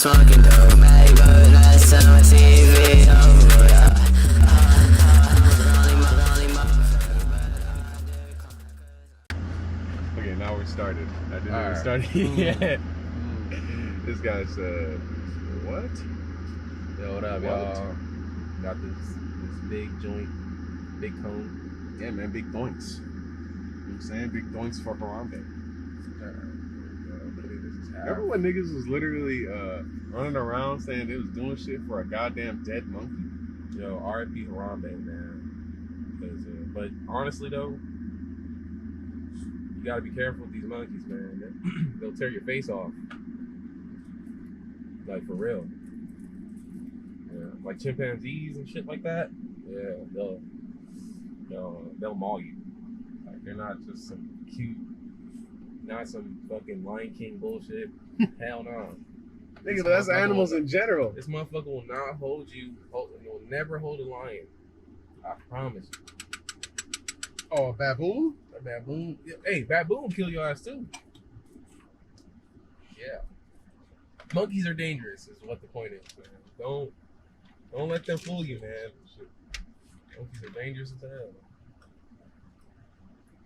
smoking dope. Bag up, last time I TV. Oh, yeah. Okay, now we're started. I didn't even start yet. This guy said, what? Yo, what up, y'all? Got this big joint, big cone. Yeah, man, big doinks. You know what I'm saying? Big doinks for Harambe. Remember when niggas was literally running around saying they was doing shit for a goddamn dead monkey? Yo, R.I.P. Harambe, man. But honestly, though, you gotta be careful with these monkeys, man. They'll tear your face off. Like, for real. Yeah, like chimpanzees and shit like that. Yeah, they'll maul you. Like, they're not just some cute, not some fucking Lion King bullshit. Hell no. Nigga, that's animals in general. This motherfucker will not hold you. You'll never hold a lion. I promise you. Oh, a baboon? A baboon? Hey, baboon will kill your ass too. Yeah. Monkeys are dangerous, is what the point is, man. Don't let them fool you, man. Monkeys are dangerous as hell.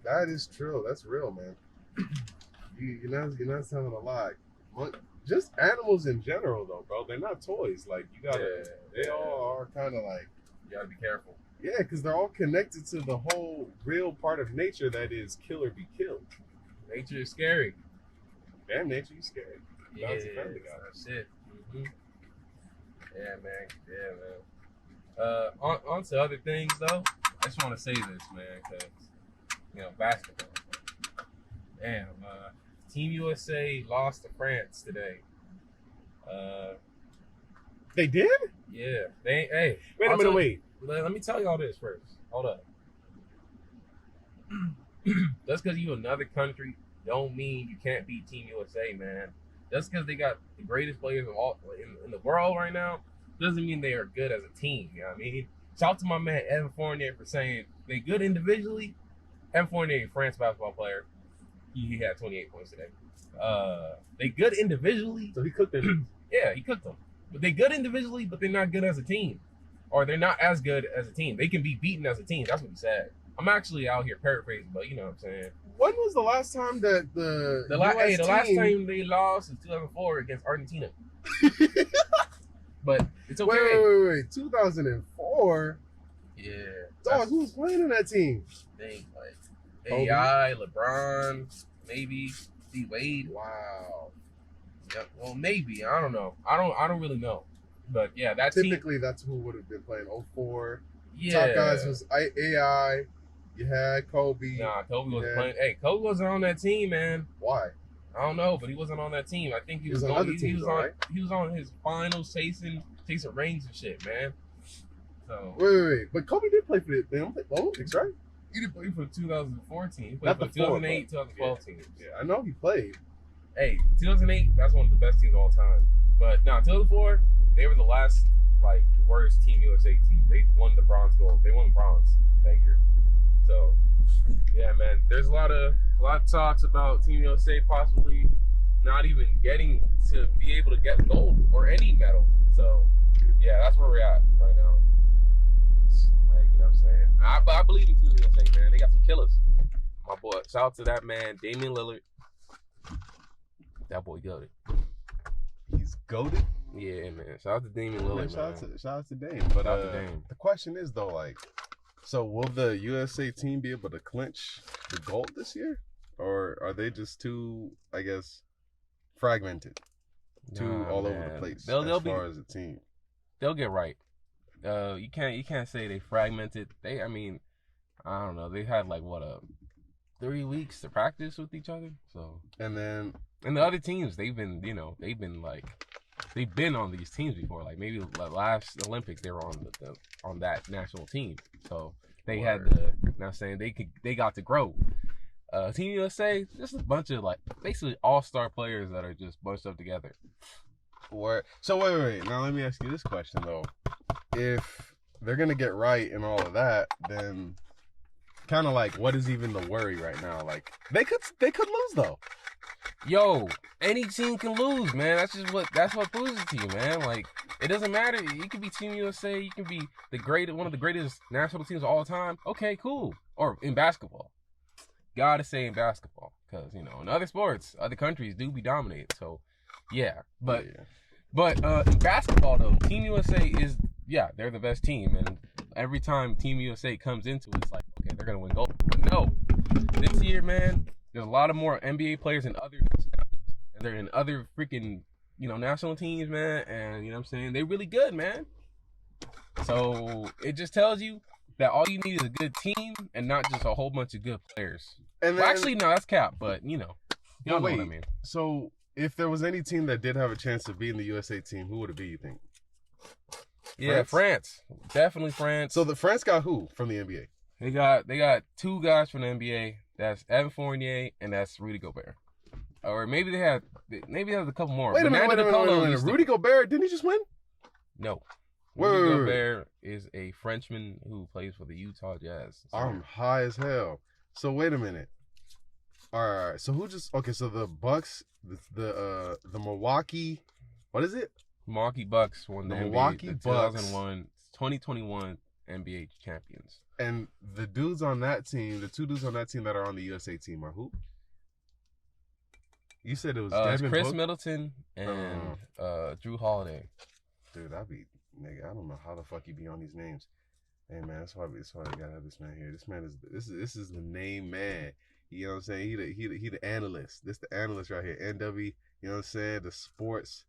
That is true. That's real, man. You're not telling a lie. Just animals in general, though, bro. They're not toys. Like, you gotta. They all are kind of like. You gotta be careful. Yeah, because they're all connected to the whole real part of nature that is kill or be killed. Nature is scary. Damn, nature, you scary. Yeah, that's it. Mm-hmm. Yeah, man. On to other things, though. I just want to say this, man, because, basketball. Damn, Team USA lost to France today. They did? Yeah. Hey. Wait a minute, wait. Let me tell y'all this first. Hold up. Just because you another country don't mean you can't beat Team USA, man. Just because they got the greatest players in the world right now doesn't mean they are good as a team. You know what I mean? Shout out to my man Evan Fournier for saying they good individually. Evan Fournier, France basketball player, he had 28 points today. They good individually. So he cooked them. Yeah, he cooked them. But they good individually, but they're not good as a team. Or they're not as good as a team. They can be beaten as a team. That's what he said. I'm actually out here paraphrasing, but you know what I'm saying. When was the last time that the last time they lost is 2004 against Argentina? But it's okay. Wait. 2004? Yeah. Dog, who was playing in that team? Think like AI, LeBron, maybe D Wade. Wow. Yep. Well, maybe. I don't know. I don't really know. But yeah, typically that's who would have been playing 04. Yeah. Top guys was AI. You had Kobe. Nah, Kobe wasn't playing. Hey, Kobe wasn't on that team, man. Why? I don't know, but he wasn't on that team. I think he was on other teams, right? He was on his finals chasing rings and shit, man. So wait. But Kobe did play for the Olympics, right? He did play for the 2014. He played for the 2008, 2012 teams. Yeah, I know he played. Hey, 2008, that's one of the best teams of all time. But no, 2004, they were the last worst Team USA team. They won the bronze gold. They won bronze that year. So yeah, man, there's a lot of talks about Team USA possibly not even getting to be able to get gold or any medal. So yeah, that's where we're at right now. Like, you know what I'm saying? I believe in Team USA, man. They got some killers. My boy, shout out to that man, Damian Lillard. That boy goated. He's goated? Yeah, man. Shout out to Damian Lillard. Shout out to Dame. But the question is though, so will the USA team be able to clinch the gold this year? Or are they just too, I guess, fragmented? All over the place as far as a team? They'll get right. You can't say they fragmented. I don't know. They had 3 weeks to practice with each other. So and the other teams, they've been on these teams before. Like maybe last Olympics they were on that national team. So they had they got to grow. Team USA, just a bunch of basically all-star players that are just bunched up together. So wait. Now let me ask you this question though. If they're gonna get right and all of that, then kind of like, what is even the worry right now? Like, they could lose though. Yo, any team can lose, man. That's what loses to you, man. Like, it doesn't matter. You can be Team USA. You can be one of the greatest national teams of all time. Okay, cool. Or in basketball. Gotta say in basketball. Because, you know, in other sports, other countries do be dominated. So, yeah. But in basketball, though, Team USA is, they're the best team. And every time Team USA comes into it, it's like, okay, they're going to win gold. But no. This year, man, there's a lot of more NBA players in other nationalities. And they're in other freaking, you know, national teams, man. And, you know what I'm saying? They're really good, man. So, it just tells you that all you need is a good team and not just a whole bunch of good players. And then, well, actually, no, that's cap, but, you know what I mean. So, if there was any team that did have a chance to be in the USA team, who would it be, you think? Yeah, France. Definitely France. So, the France got who from the NBA? They got two guys from the NBA. That's Evan Fournier and that's Rudy Gobert. Or maybe they have a couple more. Wait a minute. Rudy Gobert, didn't he just win? No. Rudy Gobert is a Frenchman who plays for the Utah Jazz. So. I'm high as hell. So wait a minute. All right. So so the Bucks, the Milwaukee, what is it? Milwaukee Bucks won the Milwaukee NBA, Bucks 2021 NBA champions. And the dudes on that team, the two dudes on that team that are on the USA team are who? You said it was Devin Chris Book? Middleton and Drew Holiday. Dude, nigga, I don't know how the fuck you be on these names. Hey man, that's why we gotta have this man here. This is the name man. You know what I'm saying? He the analyst. This the analyst right here. NW, you know what I'm saying? The sports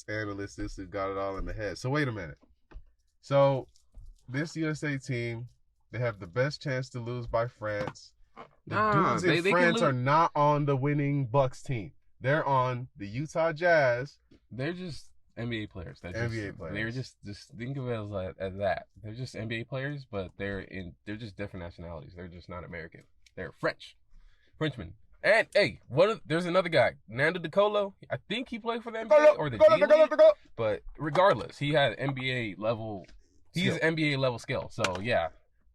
analyst. This who got it all in the head. So wait a minute. So this USA team, they have the best chance to lose by France. The dudes in France are not on the winning Bucks team. They're on the Utah Jazz. They're just NBA players. NBA players. They're just think of it as that. They're just NBA players, but they're just different nationalities. They're just not American. They're Frenchmen. And hey, there's another guy, Nando De Colo. I think he played for the NBA or the G League. But regardless, he had NBA level. He's NBA level skill. So yeah,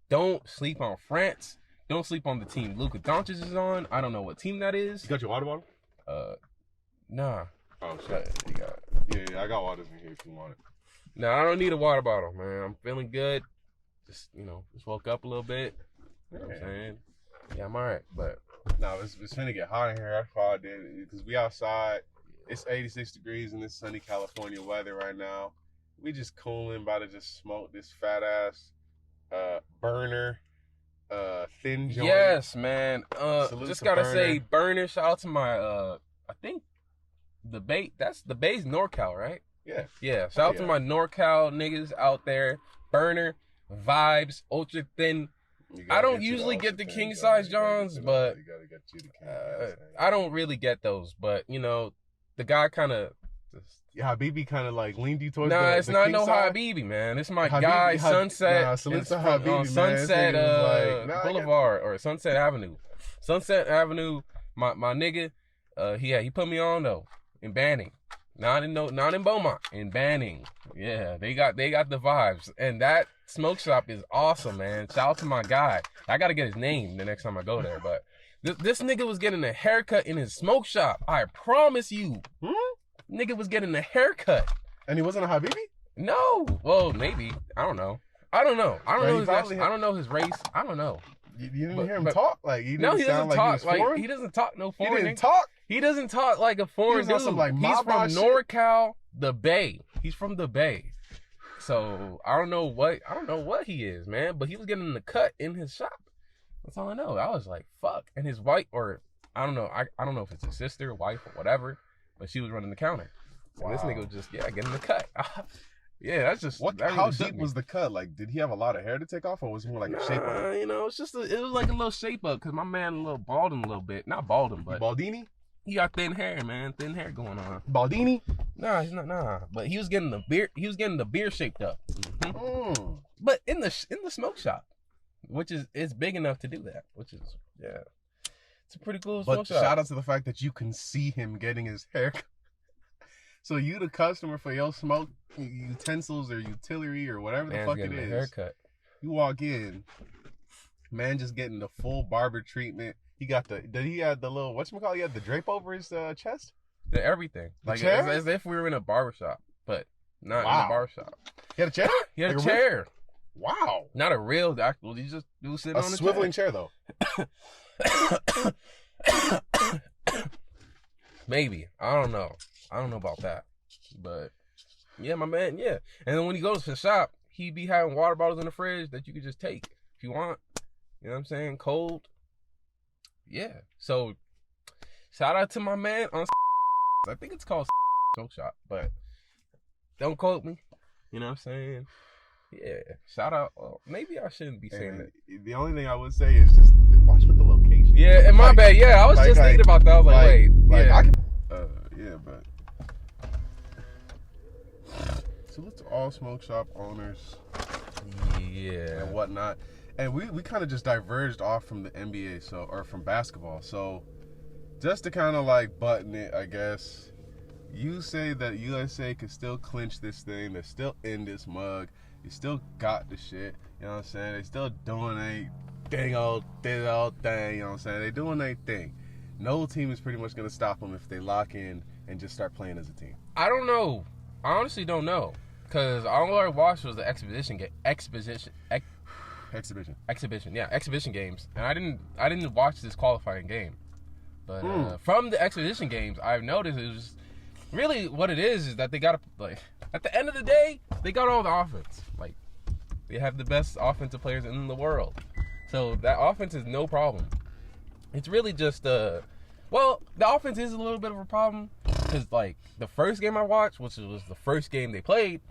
don't sleep on France. Don't sleep on the team Luka Doncic is on. I don't know what team that is. You got your water bottle? Nah. Oh shit. Yeah, I got waters in here if you want it. No, I don't need a water bottle, man. I'm feeling good. Just woke up a little bit. You know what I'm saying? Yeah, I'm alright. But no, it's finna get hot in here. That's why I did it. Because we outside. It's 86 degrees in this sunny California weather right now. We just cooling, about to just smoke this fat ass Berner thin joint. Yes, man. Just gotta say, Berner, shout out to my I think the Bay, that's the Bay's NorCal, right? Yeah. Yeah. Shout out to my NorCal niggas out there. Berner, vibes, ultra thin. I don't usually get the king size Johns, but I don't really get those. But the guy kind of. Yeah, Habibi kind of like leaned you towards. Nah, it's not no Habibi, man. It's my guy, Sunset. Nah, salute to Habibi, Sunset Boulevard or Sunset Avenue. Sunset Avenue. My nigga. He put me on though in Banning, not in Beaumont, in Banning. Yeah, they got the vibes, and that smoke shop is awesome, man. Shout out to my guy. I gotta get his name the next time I go there, but this nigga was getting a haircut in his smoke shop. I promise you. Nigga was getting a haircut. And he wasn't a Habibi? No. Well, maybe. I don't know. I don't know his race. I don't know. You didn't hear him talk? Like, he didn't he doesn't talk like he doesn't talk no foreign. He didn't talk? He doesn't talk like a foreign dude. He's from NorCal, the Bay. He's from the Bay. So I don't know what he is, man. But he was getting the cut in his shop. That's all I know. I was like, fuck. And his wife, or I don't know. I don't know if it's his sister, wife, or whatever. But she was running the counter. So This nigga was just, getting the cut. Yeah, that's just... How deep was the cut? Like, did he have a lot of hair to take off, or was it more like a shape up? It's just, it was like a little shape up, because my man a little balding a little bit. Not balding, but... Baldini? He got thin hair, man. Thin hair going on. Baldini? Nah, he's not, nah. But he was getting the beard shaped up. Mm-hmm. But in the smoke shop, which is big enough to do that, which is, it's a pretty cool smoke shop. But shout out to the fact that you can see him getting his hair cut. So you, the customer for your smoke utensils or utility or whatever the fuck it is, haircut. You walk in Man just getting the full barber treatment. He got the little, whatchamacallit? He had the drape over his chest? Everything. The Like, chair? it's as if we were in a barbershop, but not in Wow. a barbershop. He had a chair? He had Like a chair. Wow. Not a real doctor. He was sitting A on the swiveling chair, though. Maybe. I don't know. I don't know about that. But yeah, my man, yeah. And then when he goes to the shop, he be having water bottles in the fridge that you could just take if you want. You know what I'm saying? Cold. Yeah. So shout out to my man on I think it's called Smoke Shop, but don't quote me. You know what I'm saying? Yeah. Shout out. Well, maybe I shouldn't be saying that. The only thing I would say is just watch with the location. Yeah, and my bad. Yeah, I was just thinking about that. I was like, wait. Yeah. I can, yeah, but salute to all smoke shop owners Yeah. and whatnot. And we kind of just diverged off from the NBA, or from basketball. So just to kind of like button it, I guess, you say that USA can still clinch this thing. They're still in this mug. They still got the shit. You know what I'm saying? They still doing a thing, old thing. You know what I'm saying? They doing their thing. No team is pretty much going to stop them if they lock in and just start playing as a team. I don't know. I honestly don't know. Because all I watched was the exhibition games. And I didn't watch this qualifying game. But from the exhibition games, I've noticed it was really what it is that they got to, like, at the end of the day, they got all the offense. Like, they have the best offensive players in the world. So that offense is no problem. It's really just, well, the offense is a little bit of a problem. Because, like, the first game I watched, which was the first game they played,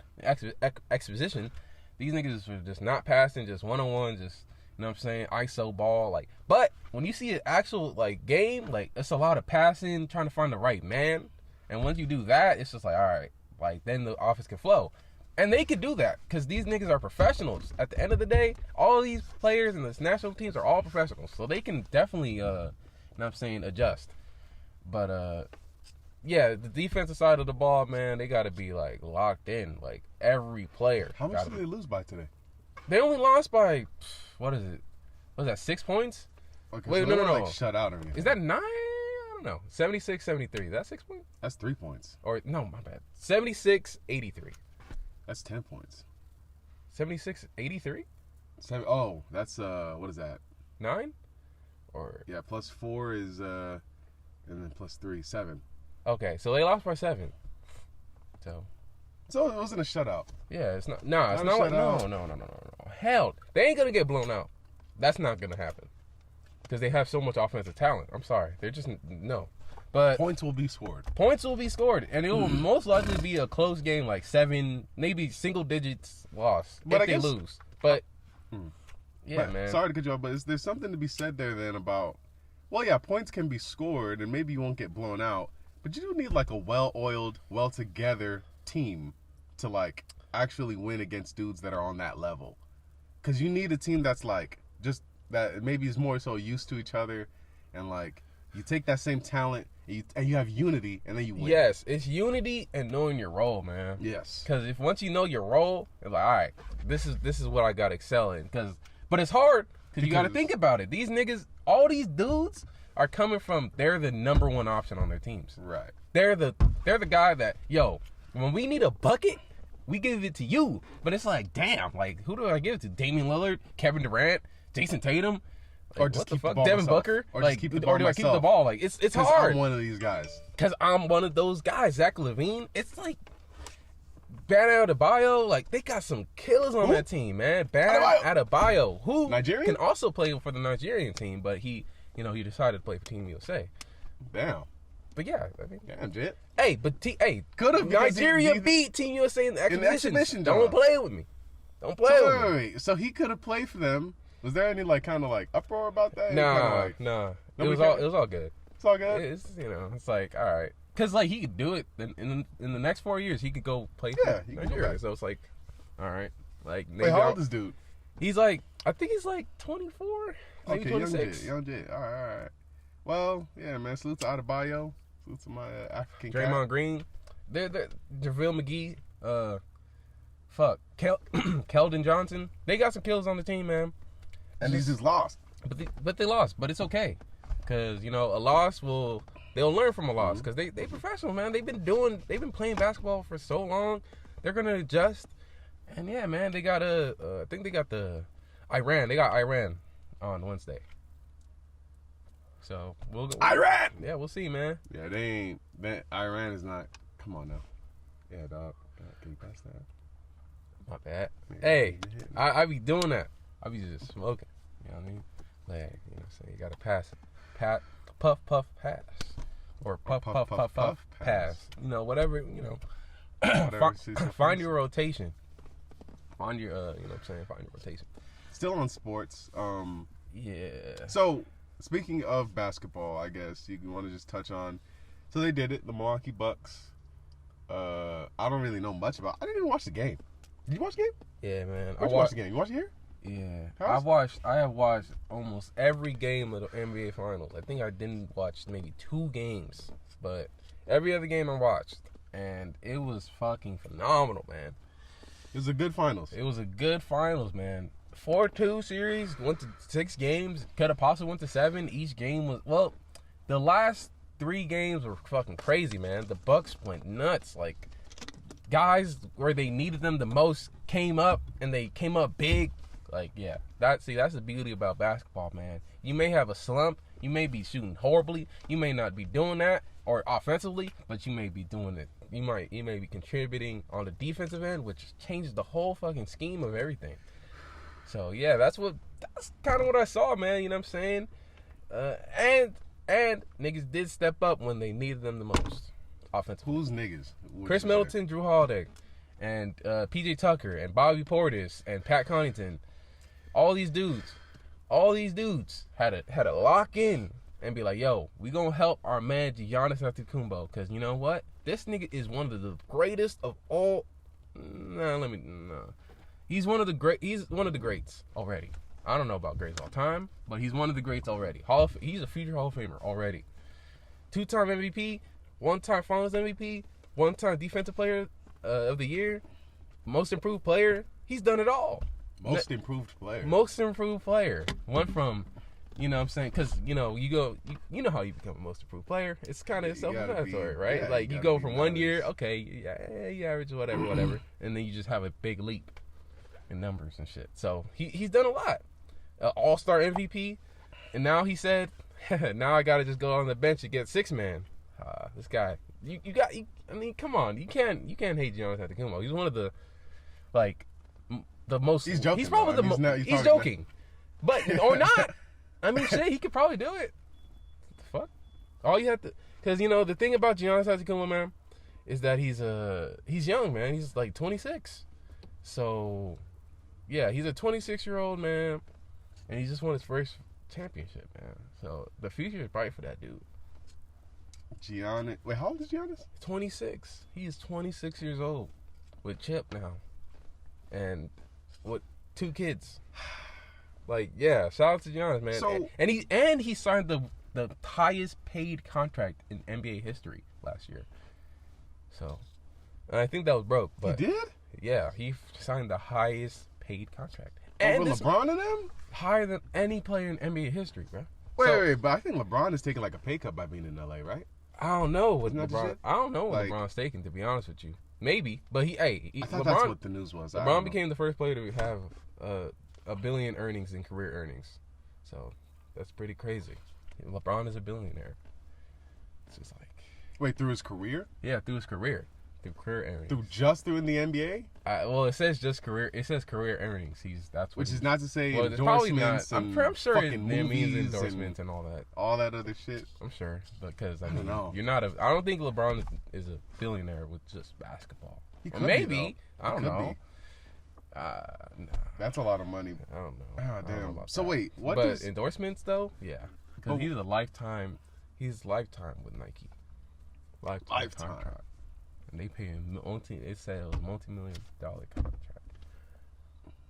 exposition, these niggas were just not passing, just one-on-one, just, you know what I'm saying, ISO ball, like. But when you see an actual, like, game, like, it's a lot of passing, trying to find the right man. And once you do that, it's just like, all right, like, then the offense can flow. And they could do that because these niggas are professionals. At the end of the day, all these players in this national teams are all professionals. So they can definitely, you know what I'm saying, adjust. But, yeah, the defensive side of the ball, man, they got to be, like, locked in. Like, every player. How much did they lose by today? They only lost by, what is it? Was that 6 points? Okay, Wait, so no. Like shut out or anything. Is that 9? I don't know. 76-73. Is that 6 points? That's 3 points. Or, no, my bad. 76-83. That's 10 points. 76-83? Oh, that's, what is that? 9? Or Yeah, plus 4 is, and then plus 3, 7. okay, so they lost by 7. So it wasn't a shutout. Yeah, it's not. No, it's not like no. Hell, they ain't gonna get blown out. That's not gonna happen because they have so much offensive talent. I'm sorry, they're just no. But Points will be scored. And it will most likely be a close game, like 7, maybe single digits loss But if I they guess- lose. But yeah, But, man. Sorry to cut you off, but there's something to be said there then about, well, yeah, points can be scored and maybe you won't get blown out, but you do need like a well-oiled, well-together team to like actually win against dudes that are on that level. Because you need a team that's like, just that maybe is more so used to each other and like, you take that same talent and you have unity and then you win. Yes, it's unity and knowing your role, man. Yes. Because if once you know your role, it's like, all right, this is what I got to excel in. But it's hard because you got to think about it. These niggas, all these dudes are coming from, they're the number one option on their teams. Right. They're the guy that, yo, when we need a bucket, we give it to you. But it's like, damn, like, who do I give it to? Damian Lillard, Kevin Durant, Jason Tatum? Like, Or just what keep the fuck? the ball Devin myself. Booker? Or like, just keep the ball or do I keep the myself. ball? Like, it's 'Cause hard. I'm one of these guys. Because I'm one of those guys. Zach LaVine. It's like Bam Adebayo. Like, they got some killers on that team, man. Bam Adebayo, who Nigerian? can also play for the Nigerian team, but he decided to play for Team USA. Damn. But yeah, I mean, Damn, Jet. hey, but Could've, because Nigeria he- beat Team USA in the exhibition. exhibition, Don't dog. play with me. Don't play with me. Wait. So he could have played for them. Was there any like kind of like uproar about that? Kinda Nah. like, It Nobody was cared? all good. It's all good. It's it's like, all right, because like he could do it in the next 4 years. He could go play for Yeah, he can go Nigeria. back. So it's like, all right, like Wait, how old is dude? he's like, I think he's like 24, maybe Okay, 26. young Jet. All right. Well, yeah, man. Salute to Adebayo. Salute to my African cat. Draymond Green, they're JaVale McGee, Keldon Johnson. They got some kills on the team, man. And these just lost. But they lost. But it's okay, because a loss they'll learn from a loss, because they professional, man. They've been playing basketball for so long. They're gonna adjust. And yeah, man, they got I think they got Iran. They got Iran on Wednesday. So we'll go. Iran. Yeah, we'll see, man. Yeah, they ain't. Iran is not. Come on now. Yeah, dog. Can you pass that? My bad. Yeah, Hey, I be doing that. I be just smoking. You know what I mean? Like, you gotta pass it. Puff, pass. Or puff, pass. Whatever, Whatever find your rotation. Find your, find your rotation. Still on sports. Yeah. So, speaking of basketball, I guess you want to just touch on. So they did it. The Milwaukee Bucks. I don't really know much about. I didn't even watch the game. Did you watch the game? Yeah, man. Where'd you watch the game? You watch it here? Yeah. I have watched almost every game of the NBA Finals. I think I didn't watch maybe 2 games, but every other game I watched, and it was fucking phenomenal, man. It was a good finals. It was a good finals, man. 4-2 series, went to 6 games. Could have possibly went to 7. Each game was, the last 3 games were fucking crazy, man. The Bucks went nuts. Like, guys where they needed them the most came up, and they came up big. Like, yeah, that's the beauty about basketball, man. You may have a slump, you may be shooting horribly, you may not be doing that or offensively, but you may be doing it. You may be contributing on the defensive end, which changes the whole fucking scheme of everything. So yeah, that's kind of what I saw, man. You know what I'm saying? And niggas did step up when they needed them the most, offensively. Who's niggas? Chris Middleton, Drew Holiday, and PJ Tucker, and Bobby Portis, and Pat Connaughton. All these dudes had to lock in and be like, yo, we gonna help our man Giannis Antetokounmpo, because you know what? This nigga is one of the greatest of all. He's one of the greats already. I don't know about greats all time, but he's one of the greats already. He's a future Hall of Famer already. 2-time MVP, 1-time Finals MVP, 1-time Defensive Player of the Year, Most Improved Player. He's done it all. Most improved player. Most improved player. Went from, you know what I'm saying? Because, you know how you become a most improved player. It's kind of self-explanatory, right? Yeah, like, you go from 1 year, okay, yeah, you average whatever, and then you just have a big leap in numbers and shit. So, he's done a lot. All-star MVP, and now he said, now I got to just go on the bench and get 6-man. This guy, I mean, come on. You can't hate Giannis Antetokounmpo. He's one of the, like, the most. He's joking. He's probably the most. He's joking, but or not. I mean, shit, he could probably do it. The fuck. All you have to, because the thing about Giannis Antetokounmpo, man, is that he's young, man. He's like 26. So, yeah, he's a 26-year-old man, and he just won his first championship, man. So the future is bright for that dude. Giannis. Wait, how old is Giannis? 26. He is 26 years old with Chip now, and with 2 kids. Like, yeah, shout out to Giannis, man. So, and he signed the highest paid contract in NBA history last year. So, and I think that was broke, but he did? Yeah, he signed the highest paid contract. Over LeBron and them? Higher than any player in NBA history, bro. Wait, but I think LeBron is taking like a pay cut by being in LA, right? I don't know what Isn't that LeBron. shit? I don't know what Like- LeBron's taking, to be honest with you. Maybe, but I thought that's what the news was. I don't LeBron know. became the first player to have $1 billion earnings in career earnings. So that's pretty crazy. LeBron is a billionaire. It's just like, Wait, through his career? yeah, through his career, through career earnings. Through in the NBA? Well, it says just career. It says career earnings. That's what. Which is not to say Well, it's probably not. endorsements I'm sure it fucking means movies endorsements and all that. all that other shit. I'm sure, because I don't mean, know. you're not I don't think LeBron is a billionaire with just basketball. He Or could be, maybe though. I don't He could know. be. Nah, That's a lot of money. I don't know. Ah, I don't know damn. about So that. wait, what But does endorsements though? Yeah, because Oh. he's a lifetime. He's lifetime with Nike. Lifetime contract. And they pay him It said it was multi-million-dollar contract.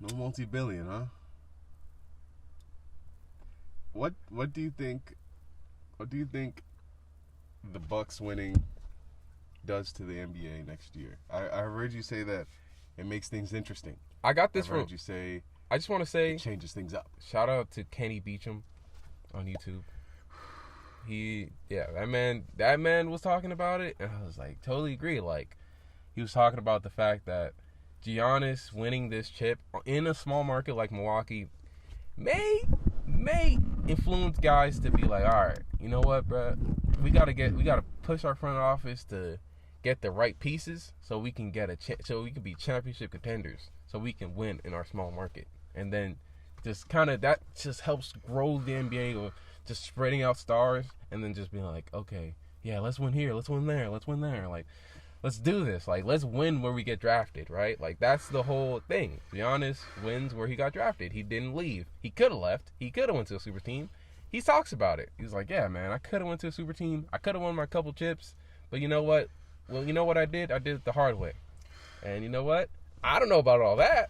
no multi-billion, huh? What do you think? What do you think the Bucks winning does to the NBA next year? I heard you say that it makes things interesting. I got this I've from. heard you say I just want to say, It changes things up. shout out to Kenny Beecham on YouTube. That man was talking about it, and I was like, totally agree. Like, he was talking about the fact that Giannis winning this chip in a small market like Milwaukee may influence guys to be like, all right, you know what, bro? We gotta push our front office to get the right pieces so we can so we can be championship contenders, so we can win in our small market, and then just kind of that just helps grow the NBA, or just spreading out stars, and then just being like, okay, yeah, let's win here, let's win there, like, let's do this, like, let's win where we get drafted, right? Like, that's the whole thing. Giannis wins where he got drafted. He didn't leave. He could have left. He could have went to a super team. He talks about it. He's like, yeah, man, I could have went to a super team. I could have won my couple chips, but you know what? Well, you know what I did? I did it the hard way. And you know what? I don't know about all that.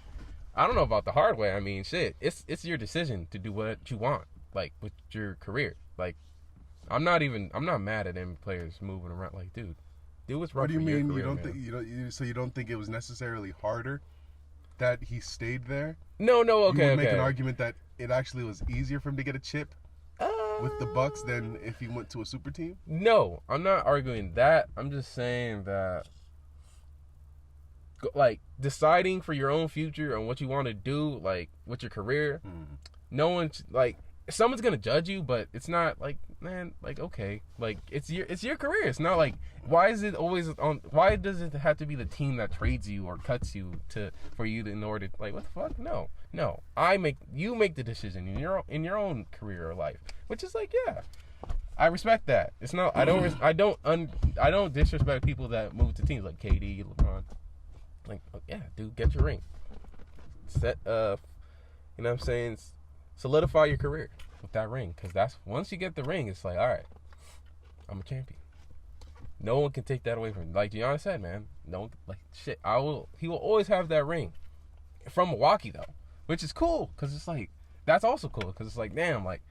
I don't know about the hard way. I mean, shit, it's your decision to do what you want, like, with your career. Like, I'm not mad at them players moving around. Like, dude, do what's right. What do you mean? Career, you don't think it was necessarily harder that he stayed there? No, okay. You would make an argument that it actually was easier for him to get a chip with the Bucks than if he went to a super team? No, I'm not arguing that. I'm just saying that, like, deciding for your own future and what you want to do, like, with your career, no one's, like, someone's gonna judge you, but it's not like, man, like, okay, like, it's your career. It's not like, why does it have to be the team that trades you or cuts you for you to, in order to, like, what the fuck? No, you make the decision in your own career or life, which is like, yeah, I respect that. It's not, I don't disrespect people that move to teams like KD, LeBron. Like, yeah, dude, get your ring. You know what I'm saying? Solidify your career with that ring, because that's, once you get the ring, it's like, all right, I'm a champion. No one can take that away from me. Like Giannis said, man, no, like, shit, he will always have that ring from Milwaukee, though, which is cool, because it's like, that's also cool, because it's like, damn, like,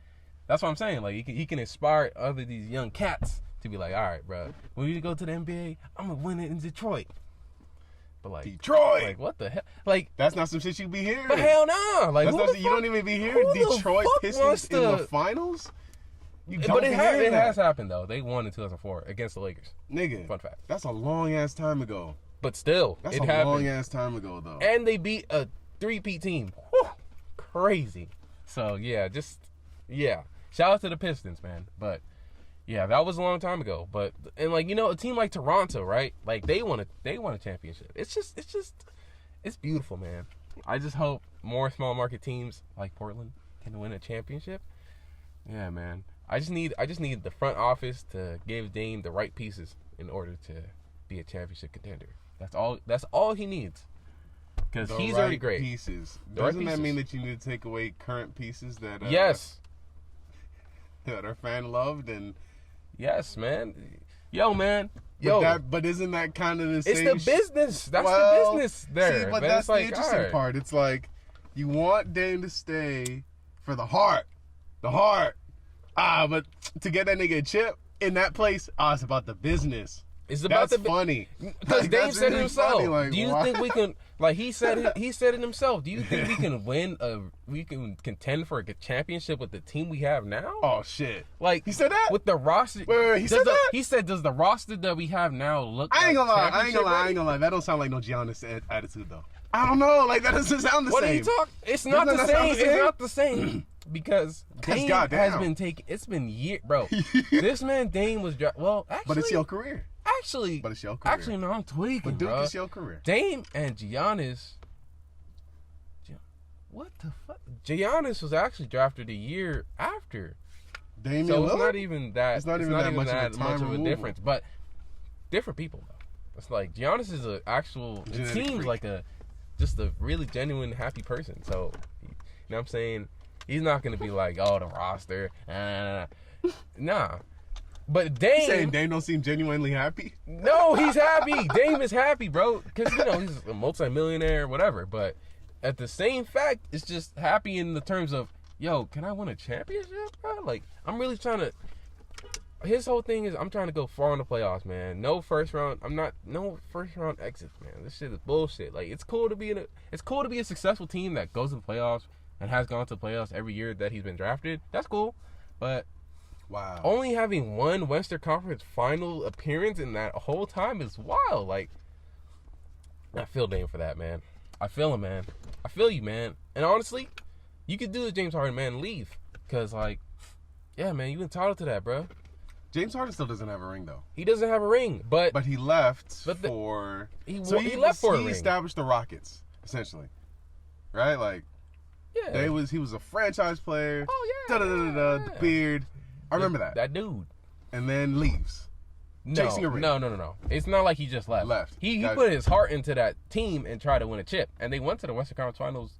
that's what I'm saying, like, he can inspire these young cats to be like, all right, bro, when you go to the NBA, I'm gonna win it in Detroit. But, like, Detroit, like, what the hell? Like, that's not some shit you be hearing. But hell no, like, you don't even be hearing Detroit Pistons in the finals. But it has happened though. They won in 2004 against the Lakers. Nigga, fun fact. That's a long ass time ago. But still, that's a long ass time ago though. And they beat a 3-peat team. Whew, crazy. So yeah, shout out to the Pistons, man. But yeah, that was a long time ago. But, and, like, you know, a team like Toronto, right? Like, they won a championship. It's beautiful, man. I just hope more small market teams like Portland can win a championship. Yeah, man. I just need the front office to give Dame the right pieces in order to be a championship contender. That's all he needs. Because he's already great. Pieces. Doesn't that mean that you need to take away current pieces that yes, that are fan loved? And yes, man. Yo, man. But isn't that kind of the same? It's the business. That's the business there. See, but that's the interesting part. It's like, you want Dame to stay for the heart. The heart. But to get that nigga a chip in that place, it's about the business. It's about that's funny. Because Dame said it himself. Funny, like, do you think we can, like, he said it himself. Do you think we can contend for a championship with the team we have now? Oh shit. Like, he said that? With the roster. Wait, he said that? He said, does the roster that we have now look I ain't gonna like lie. That don't sound like no Giannis attitude though. I don't know, like, that doesn't sound the same. What are you talking? It's not the same. It's not the same. Because Dame has been taking, it's been years, bro. This man Dame was, well, actually. But it's your career. Actually, but it's your career. Actually, no, I'm tweaking, but Duke, bro. It's your career. Dame and Giannis. What the fuck? Giannis was actually drafted a year after. Damian so it's Lillard? not even that. It's not even that much of a difference, but different people though. It's like Giannis is an actual. It seems like just a really genuine happy person. So, you know what I'm saying? He's not gonna be like, oh, the roster. Nah. But Dame... You saying Dame don't seem genuinely happy? No, he's happy. Dame is happy, bro. Because, you know, he's a multimillionaire, whatever. But at the same fact, it's just happy in the terms of, yo, can I win a championship, bro? Like, I'm really trying to... his whole thing is I'm trying to go far in the playoffs, man. No first round exits, man. This shit is bullshit. Like it's cool to be a successful team that goes to the playoffs and has gone to the playoffs every year that he's been drafted. That's cool, but wow, only having one Western Conference final appearance in that whole time is wild. Like I feel Dame for that, man. I feel him, man. I feel you, man. And honestly, you could do the James Harden, man, and leave, cause like, yeah, man, you entitled to that, bro. James Harden still doesn't have a ring though. He doesn't have a ring, but he left for. He left for a ring. He established the Rockets essentially, right? Like, yeah, he was a franchise player. Oh yeah, the beard. I remember that. That dude, and then leaves. Chasing a ring. No. It's not like he just left. He put his heart into that team and tried to win a chip, and they went to the Western Conference Finals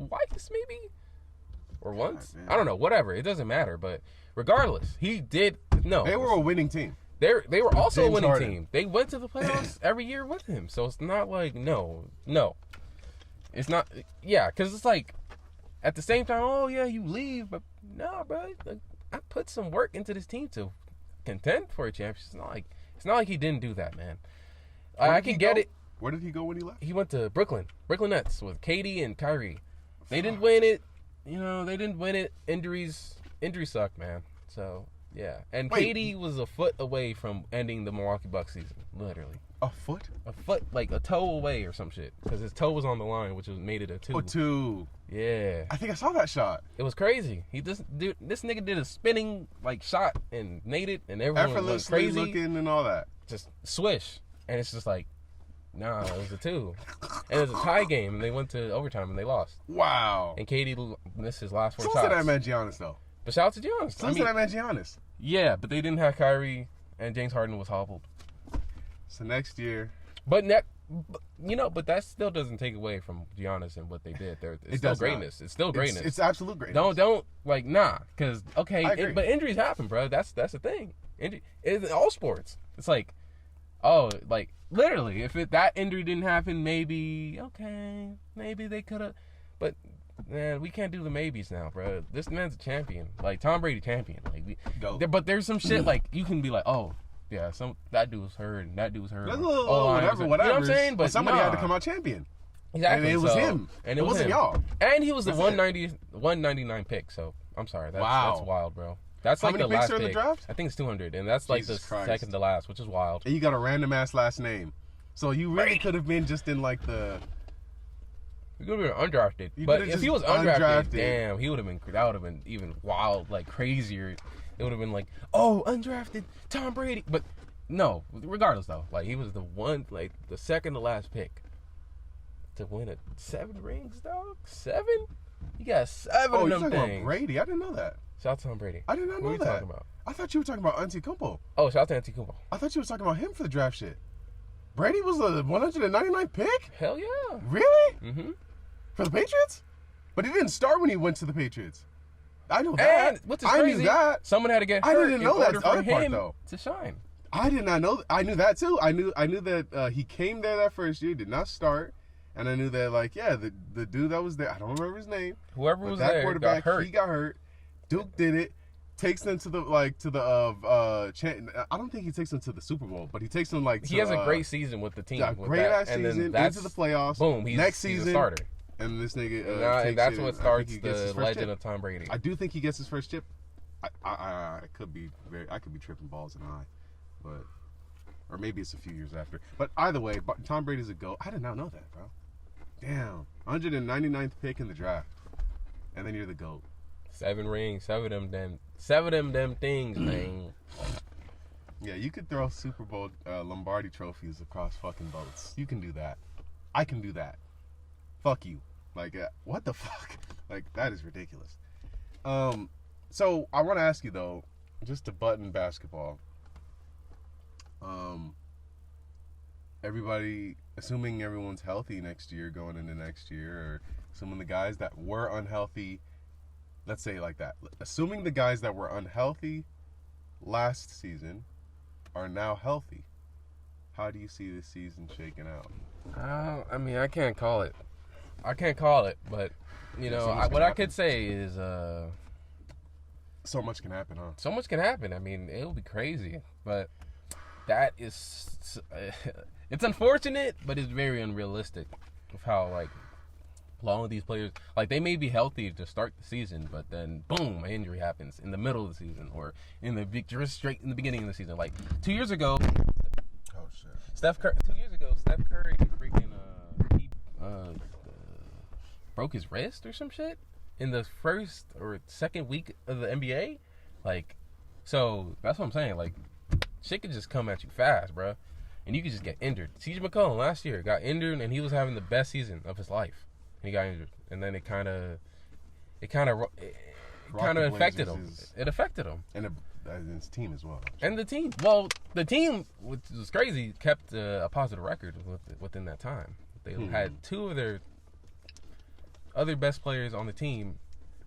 twice, maybe, or once. I don't know. Whatever. It doesn't matter. But regardless, he did. No, they were a winning team. They were also James a winning Harden. team. They went to the playoffs every year with him. So it's not like no. It's not. Yeah, because it's like at the same time. Oh yeah, you leave, but no, bro. Like, I put some work into this team to contend for a championship. It's not like he didn't do that, man. I can get it. Where did he go when he left? He went to Brooklyn Nets with KD and Kyrie. They didn't win it. They didn't win it. Injuries suck, man. So yeah, and KD was a foot away from ending the Milwaukee Bucks season, literally. A foot, like a toe away or some shit, because his toe was on the line, which made it a 2. A 2. Yeah, I think I saw that shot. It was crazy. This nigga did a spinning like shot and made it, and everyone went crazy, looking and all that. Just swish, and it's just like, nah, it was a 2, and it was a tie game, and they went to overtime and they lost. Wow. And KD missed his last 4 shots. So that man Giannis though. But shout out to Giannis. So that man Giannis. Yeah, but they didn't have Kyrie, and James Harden was hobbled. So next year, but that still doesn't take away from Giannis and what they did. It's still greatness. It's still greatness. It's absolute greatness. Don't because but injuries happen, bro. That's the thing. It's in all sports. It's like, literally, if that injury didn't happen, maybe they could have, but. Man, we can't do the maybes now, bro. This man's a champion, like Tom Brady champion. Like but there's some shit like you can be like, oh yeah, that dude was hurt and that dude was hurt. Whatever. You know what I'm saying? But somebody had to come out champion. Exactly. And it was him. And it wasn't y'all. And he was the 199 pick. So I'm sorry. That's wild, bro. That's How like many the last picks are in the pick. draft? I think it's 200, and that's like Jesus the Christ. second to last, which is wild. And you got a random ass last name, so you really could have been just in like the. He could have been undrafted. But if he was undrafted, damn, that would have been even wild, like crazier. It would have been like, oh, undrafted Tom Brady. But no, regardless though, like he was the second to last pick to win 7 rings, dog. 7? He got 7 of them you're talking things. about Brady? I didn't know that. Shout out to Tom Brady. I did not know that. What are you talking about? I thought you were talking about Antetokounmpo. Oh, shout out to Antetokounmpo. I thought you were talking about him for the draft shit. Brady was a 199 pick? Hell yeah. Really? Mm-hmm. For the Patriots? But he didn't start when he went to the Patriots. I know that. And what's crazy, I knew that. Someone had to get hurt. I didn't know that other part though. To shine. I did not know. I knew that too. I knew that he came there that first year, did not start, and I knew that the dude that was there, I don't remember his name. Whoever was that there quarterback, got hurt. he got hurt. Duke did it. Takes them to the I don't think he takes them to the Super Bowl, but he takes them he has a great season with the team. A great ass season into the playoffs. Boom, he's a starter. And this nigga and that's what starts the legend of Tom Brady. I do think he gets his first chip. I could be tripping balls in the eye, but or maybe it's a few years after. But either way, Tom Brady's a GOAT. I did not know that, bro. Damn, 199th pick in the draft, and then you're the GOAT. 7 rings, 7 of them things, man. Yeah, you could throw Super Bowl Lombardi trophies across fucking boats. You can do that. I can do that. Fuck you. Like, what the fuck? Like, that is ridiculous. So I want to ask you though, just to button basketball. Everybody, assuming everyone's healthy next year, going into next year, or some of the guys that were unhealthy, let's say it like that. Assuming the guys that were unhealthy last season are now healthy, how do you see this season shaking out? I mean, I can't call it. But what I could say is, So much can happen, huh? So much can happen. I mean, it'll be crazy, but that is, it's unfortunate, but it's very unrealistic of how like long these players, like they may be healthy to start the season, but then boom, an injury happens in the middle of the season or just straight in the beginning of the season. Like 2 years ago, Oh shit. Steph Curry freaking he broke his wrist or some shit in the first or second week of the NBA. Like, so that's what I'm saying. Like, shit could just come at you fast, bro, and you could just get injured. CJ McCollum last year got injured, and he was having the best season of his life, and he got injured, and then it kind of affected him. It affected him, And his team as well. and the team. Well, the team, which was crazy, kept a positive record within that time. They had two of their other best players on the team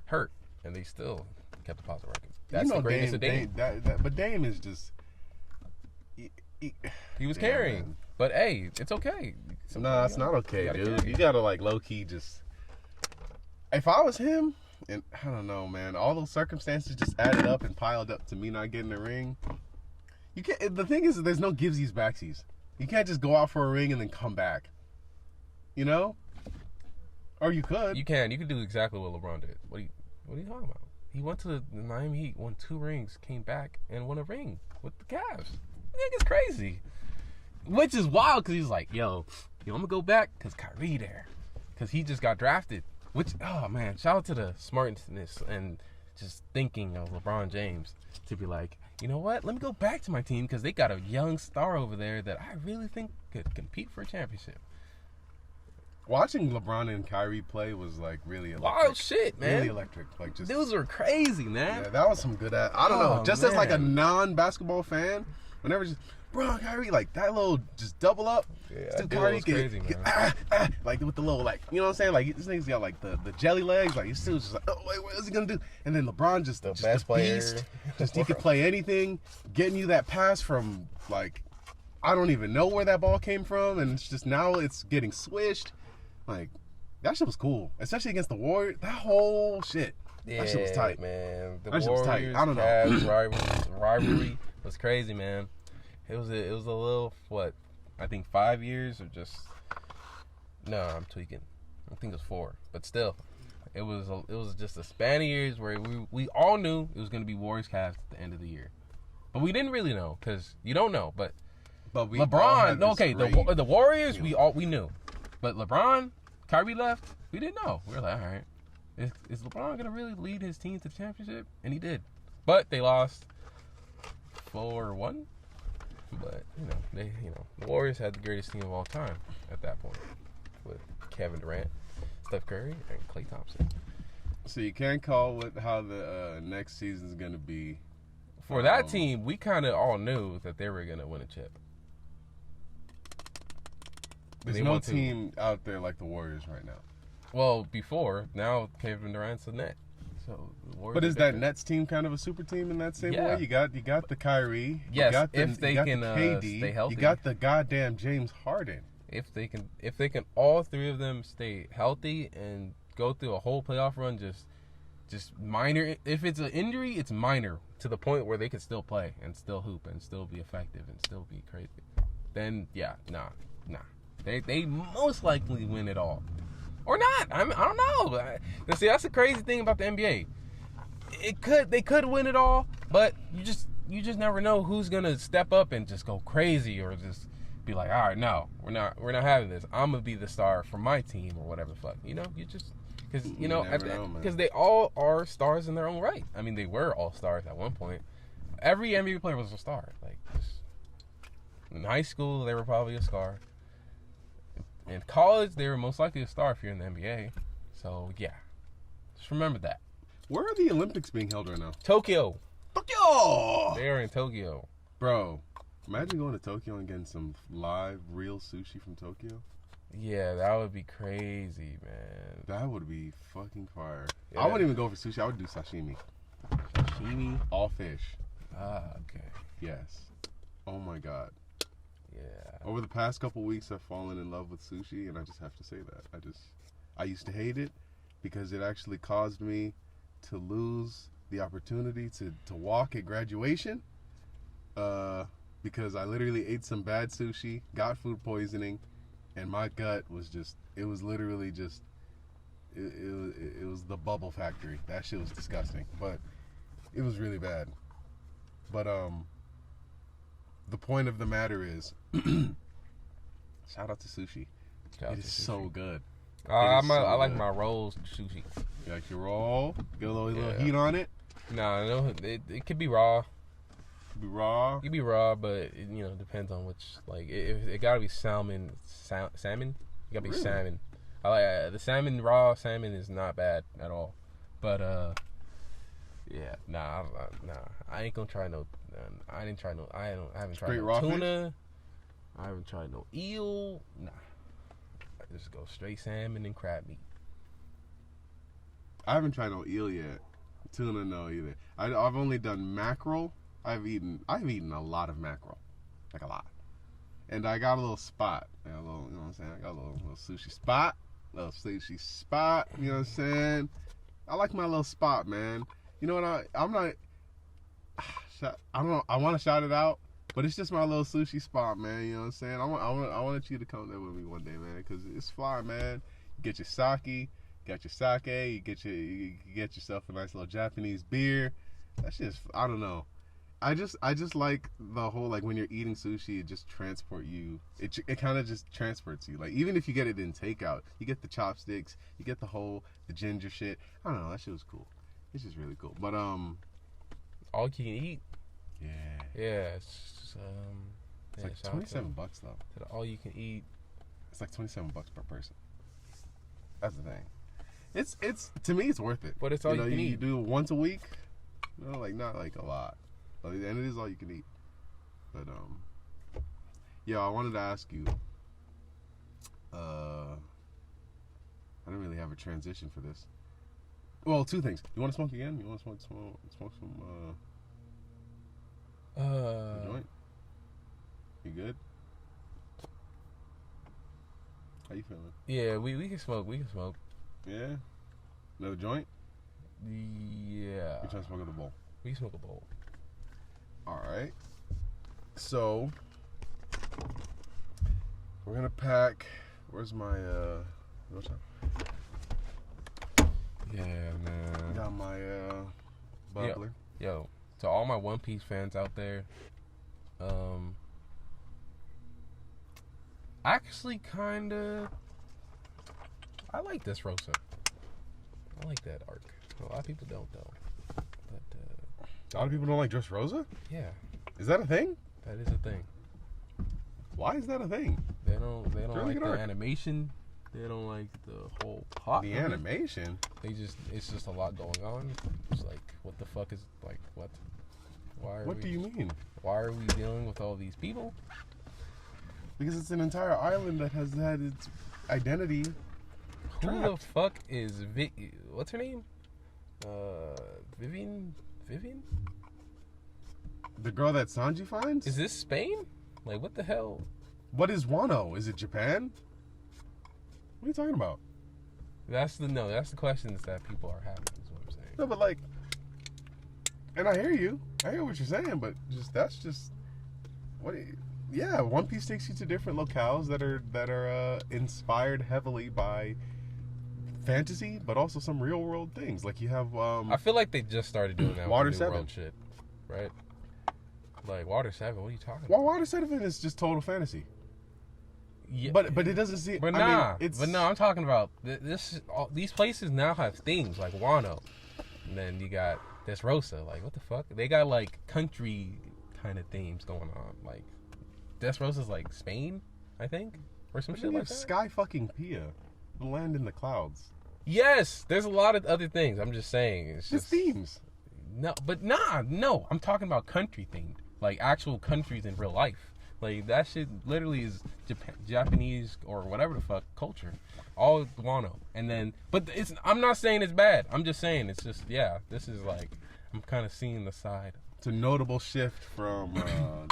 hurt, and they still kept a positive record. That's the greatness of Dame. But Dame is just... He was carrying. Man. But hey, it's okay. Nah, it's not okay, gotta dude. carry. You gotta like low key just. If I was him, and I don't know, man, all those circumstances just added up and piled up to me not getting a ring. You can't. The thing is, there's no givesies backsies. You can't just go out for a ring and then come back. You know? Or you could. You can do exactly what LeBron did. What are you talking about? He went to the Miami Heat, won 2 rings, came back and won a ring with the Cavs. Nigga's crazy. Which is wild because he's like, yo, I'm gonna go back because Kyrie there, because he just got drafted. Which, oh man, shout out to the smartness and just thinking of LeBron James to be like, you know what? Let me go back to my team because they got a young star over there that I really think could compete for a championship. Watching LeBron and Kyrie play was like really electric. Wild shit, man. Really electric. Like just Dudes were crazy, man. yeah, that was some good. I don't know. Oh, Just as like a man. non-basketball fan, whenever just bro Kyrie like that little just double up. Yeah, Still that dude Kyrie was crazy, man. like with the little like you know what I'm saying, like this nigga's got like the jelly legs, like he's still just like, oh wait, what is he gonna do? And then LeBron just The just best a player. beast. Just he could play anything, getting you that pass from like I don't even know where that ball came from, and it's just now it's getting swished. Like that shit was cool, especially against the Warriors. That whole shit. Yeah, That shit was tight. man. The That shit was tight. Warriors, I don't know. Cavs rivalry was crazy, man. It was a little what? I think 5 years or just no, I'm tweaking. I think it was 4, but still, it was just a span of years where we all knew it was gonna be Warriors Cavs at the end of the year, but we didn't really know because you don't know. But we all LeBron, had no, this okay, great- the Warriors we knew, but LeBron, Kyrie left, we didn't know. We were like, all right. Is LeBron gonna really lead his team to the championship? And he did, but they lost 4-1. But the Warriors had the greatest team of all time at that point with Kevin Durant, Steph Curry, and Klay Thompson. So you can't call how the next season's gonna be. For that team, we kind of all knew that they were gonna win a chip. There's They no want to. team out there like the Warriors right now. Well, before now, Kevin Durant's the net. So the Warriors But are is that different. Nets team kind of a super team in that same Yeah. way? You got the Kyrie. Yes, you got the, if they you got can, the KD, stay healthy. You got the goddamn James Harden. If they can, all 3 of them stay healthy and go through a whole playoff run, just minor. If it's an injury, it's minor to the point where they can still play and still hoop and still be effective and still be crazy. Then yeah, nah. They most likely win it all, or not. I don't know. See, that's the crazy thing about the NBA. They could win it all, but you just never know who's gonna step up and just go crazy or just be like, all right, no, we're not having this. I'm gonna be the star for my team or whatever the fuck. You just because never know, man. because they all are stars in their own right. I mean, they were all stars at one point. Every NBA player was a star. Like in high school, they were probably a star. In college, they were most likely a star if you're in the NBA. So yeah, just remember that. Where are the Olympics being held right now? Tokyo. Tokyo! They are in Tokyo. Bro, imagine going to Tokyo and getting some live, real sushi from Tokyo. Yeah, that would be crazy, man. That would be fucking fire. Yeah. I wouldn't even go for sushi. I would do sashimi. Sashimi. All fish. Ah, okay. Yes. Oh my god. Yeah. Over the past couple weeks, I've fallen in love with sushi, and I just have to say that. I used to hate it because it actually caused me to lose the opportunity to walk at graduation, because I literally ate some bad sushi, got food poisoning, and my gut was just, it was literally just, it was the bubble factory. That shit was disgusting, but it was really bad. But the point of the matter is, shout out to sushi. It is so good. I like my rolls sushi. You like your roll? Get a little heat on it? No, it could be raw. Be raw. It could be raw, but it depends on which. Like it gotta be salmon. Salmon. It gotta be salmon. I like the salmon. Raw salmon is not bad at all. But yeah, nah. I ain't gonna try no. I haven't tried Straight no raw tuna. fish? I haven't tried no eel. Nah. I just go straight salmon and crab meat. I haven't tried no eel yet. Tuna, no either. I've only done mackerel. I've eaten a lot of mackerel, like a lot. And I got a little spot, you know what I'm saying? I got a little sushi spot, You know what I'm saying? I like my little spot, man. You know what? I'm not. I don't know. I want to shout it out, but it's just my little sushi spot, man. You know what I'm saying? I want you to come there with me one day, man, because it's fly, man. You get your sake, you get yourself a nice little Japanese beer. That shit's, I don't know. I just like the whole, like, when you're eating sushi, it just transport you. It kind of just transports you. Like, even if you get it in takeout, you get the chopsticks, you get the ginger shit. I don't know. That shit was cool. It's just really cool. But all you can eat. Yeah. Yeah. It's like $27 though. To the all you can eat. It's like $27 per person. That's the thing. It's to me it's worth it. But it's all you can eat. You do it once a week. Like not like a lot. And it is all you can eat. But yeah, I wanted to ask you. I didn't really have a transition for this. Well, two things. You want to smoke again? You want to smoke some joint? You good? How you feeling? Yeah, we can smoke. We can smoke. Yeah. Another joint? Yeah. You trying to smoke at the bowl? We can smoke a bowl. All right. So we're gonna pack. Where's my what's up? Yeah, man. Got my bubbler. Yo, to all my One Piece fans out there, actually kinda I like this Rosa. I like that arc. A lot of people don't though. But a lot of people don't like Dressrosa? Yeah. Is that a thing? That is a thing. Why is that a thing? They don't really like the arc. Animation. They don't like the whole plot. The animation? It's just a lot going on. It's like, what the fuck is, like, what? What do you mean? Why are we dealing with all these people? Because it's an entire island that has had its identity Who the trapped. fuck is what's her name? Vivian? The girl that Sanji finds? Is this Spain? Like, what the hell? What is Wano? Is it Japan? What are you talking about? That's the questions that people are having, is what I'm saying. No, but like, and I hear what you're saying, but yeah, One Piece takes you to different locales that are inspired heavily by fantasy, but also some real world things. Like you have I feel like they just started doing that Water with the New 7 World shit, right? Like Water 7, what are you talking about? well, Water 7 is just total fantasy. Yeah, But it doesn't seem. But I mean, I'm talking about these places now have things like Wano, and then you got Dressrosa. Like, what the fuck? They got like country kind of themes going on. Like Dressrosa's like Spain, I think, or some shit like that. Sky fucking Pia, the land in the clouds. Yes, there's a lot of other things. I'm just saying, it's Just just themes. no. I'm talking about country themed, like actual countries in real life. Like, that shit literally is Japanese or whatever the fuck culture. All Wano. And then, but I'm not saying it's bad. I'm just saying it's just, yeah, this is like, I'm kind of seeing the side. It's a notable shift from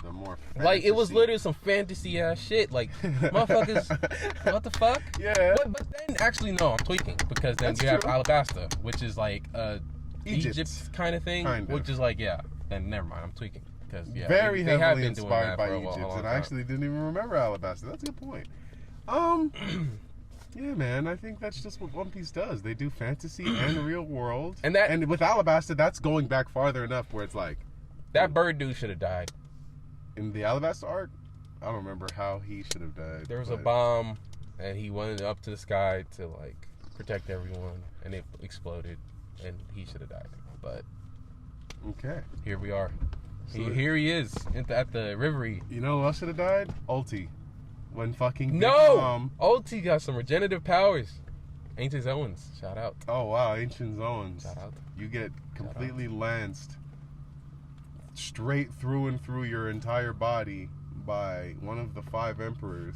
the more fantasy. Like, it was literally some fantasy ass shit. Like, motherfuckers, what the fuck? Yeah. But then, actually, no, I'm tweaking. Because then That's you have true. Alabasta, which is like a Egypt kind of thing, Kind of. which is like, yeah, then never mind, I'm tweaking. Because, yeah, Very they have heavily been doing inspired that by for a Egypt, long and I time. actually didn't even remember Alabasta. That's a good point. Yeah, man, I think that's just what One Piece does. They do fantasy and real world, and with Alabasta, that's going back farther enough where it's like that bird dude should have died. In the Alabasta arc, I don't remember how he should have died. There was a bomb, and he went up to the sky to like protect everyone, and it exploded, and he should have died. But okay, here we are. So Here he is at the Rivery. You know who else should have died? Ulti. When fucking No! Ulti got some regenerative powers. Ancient Zones. Shout out. Oh wow, Ancient Zones. Shout out. You get completely lanced straight through and through your entire body by one of the 5 emperors,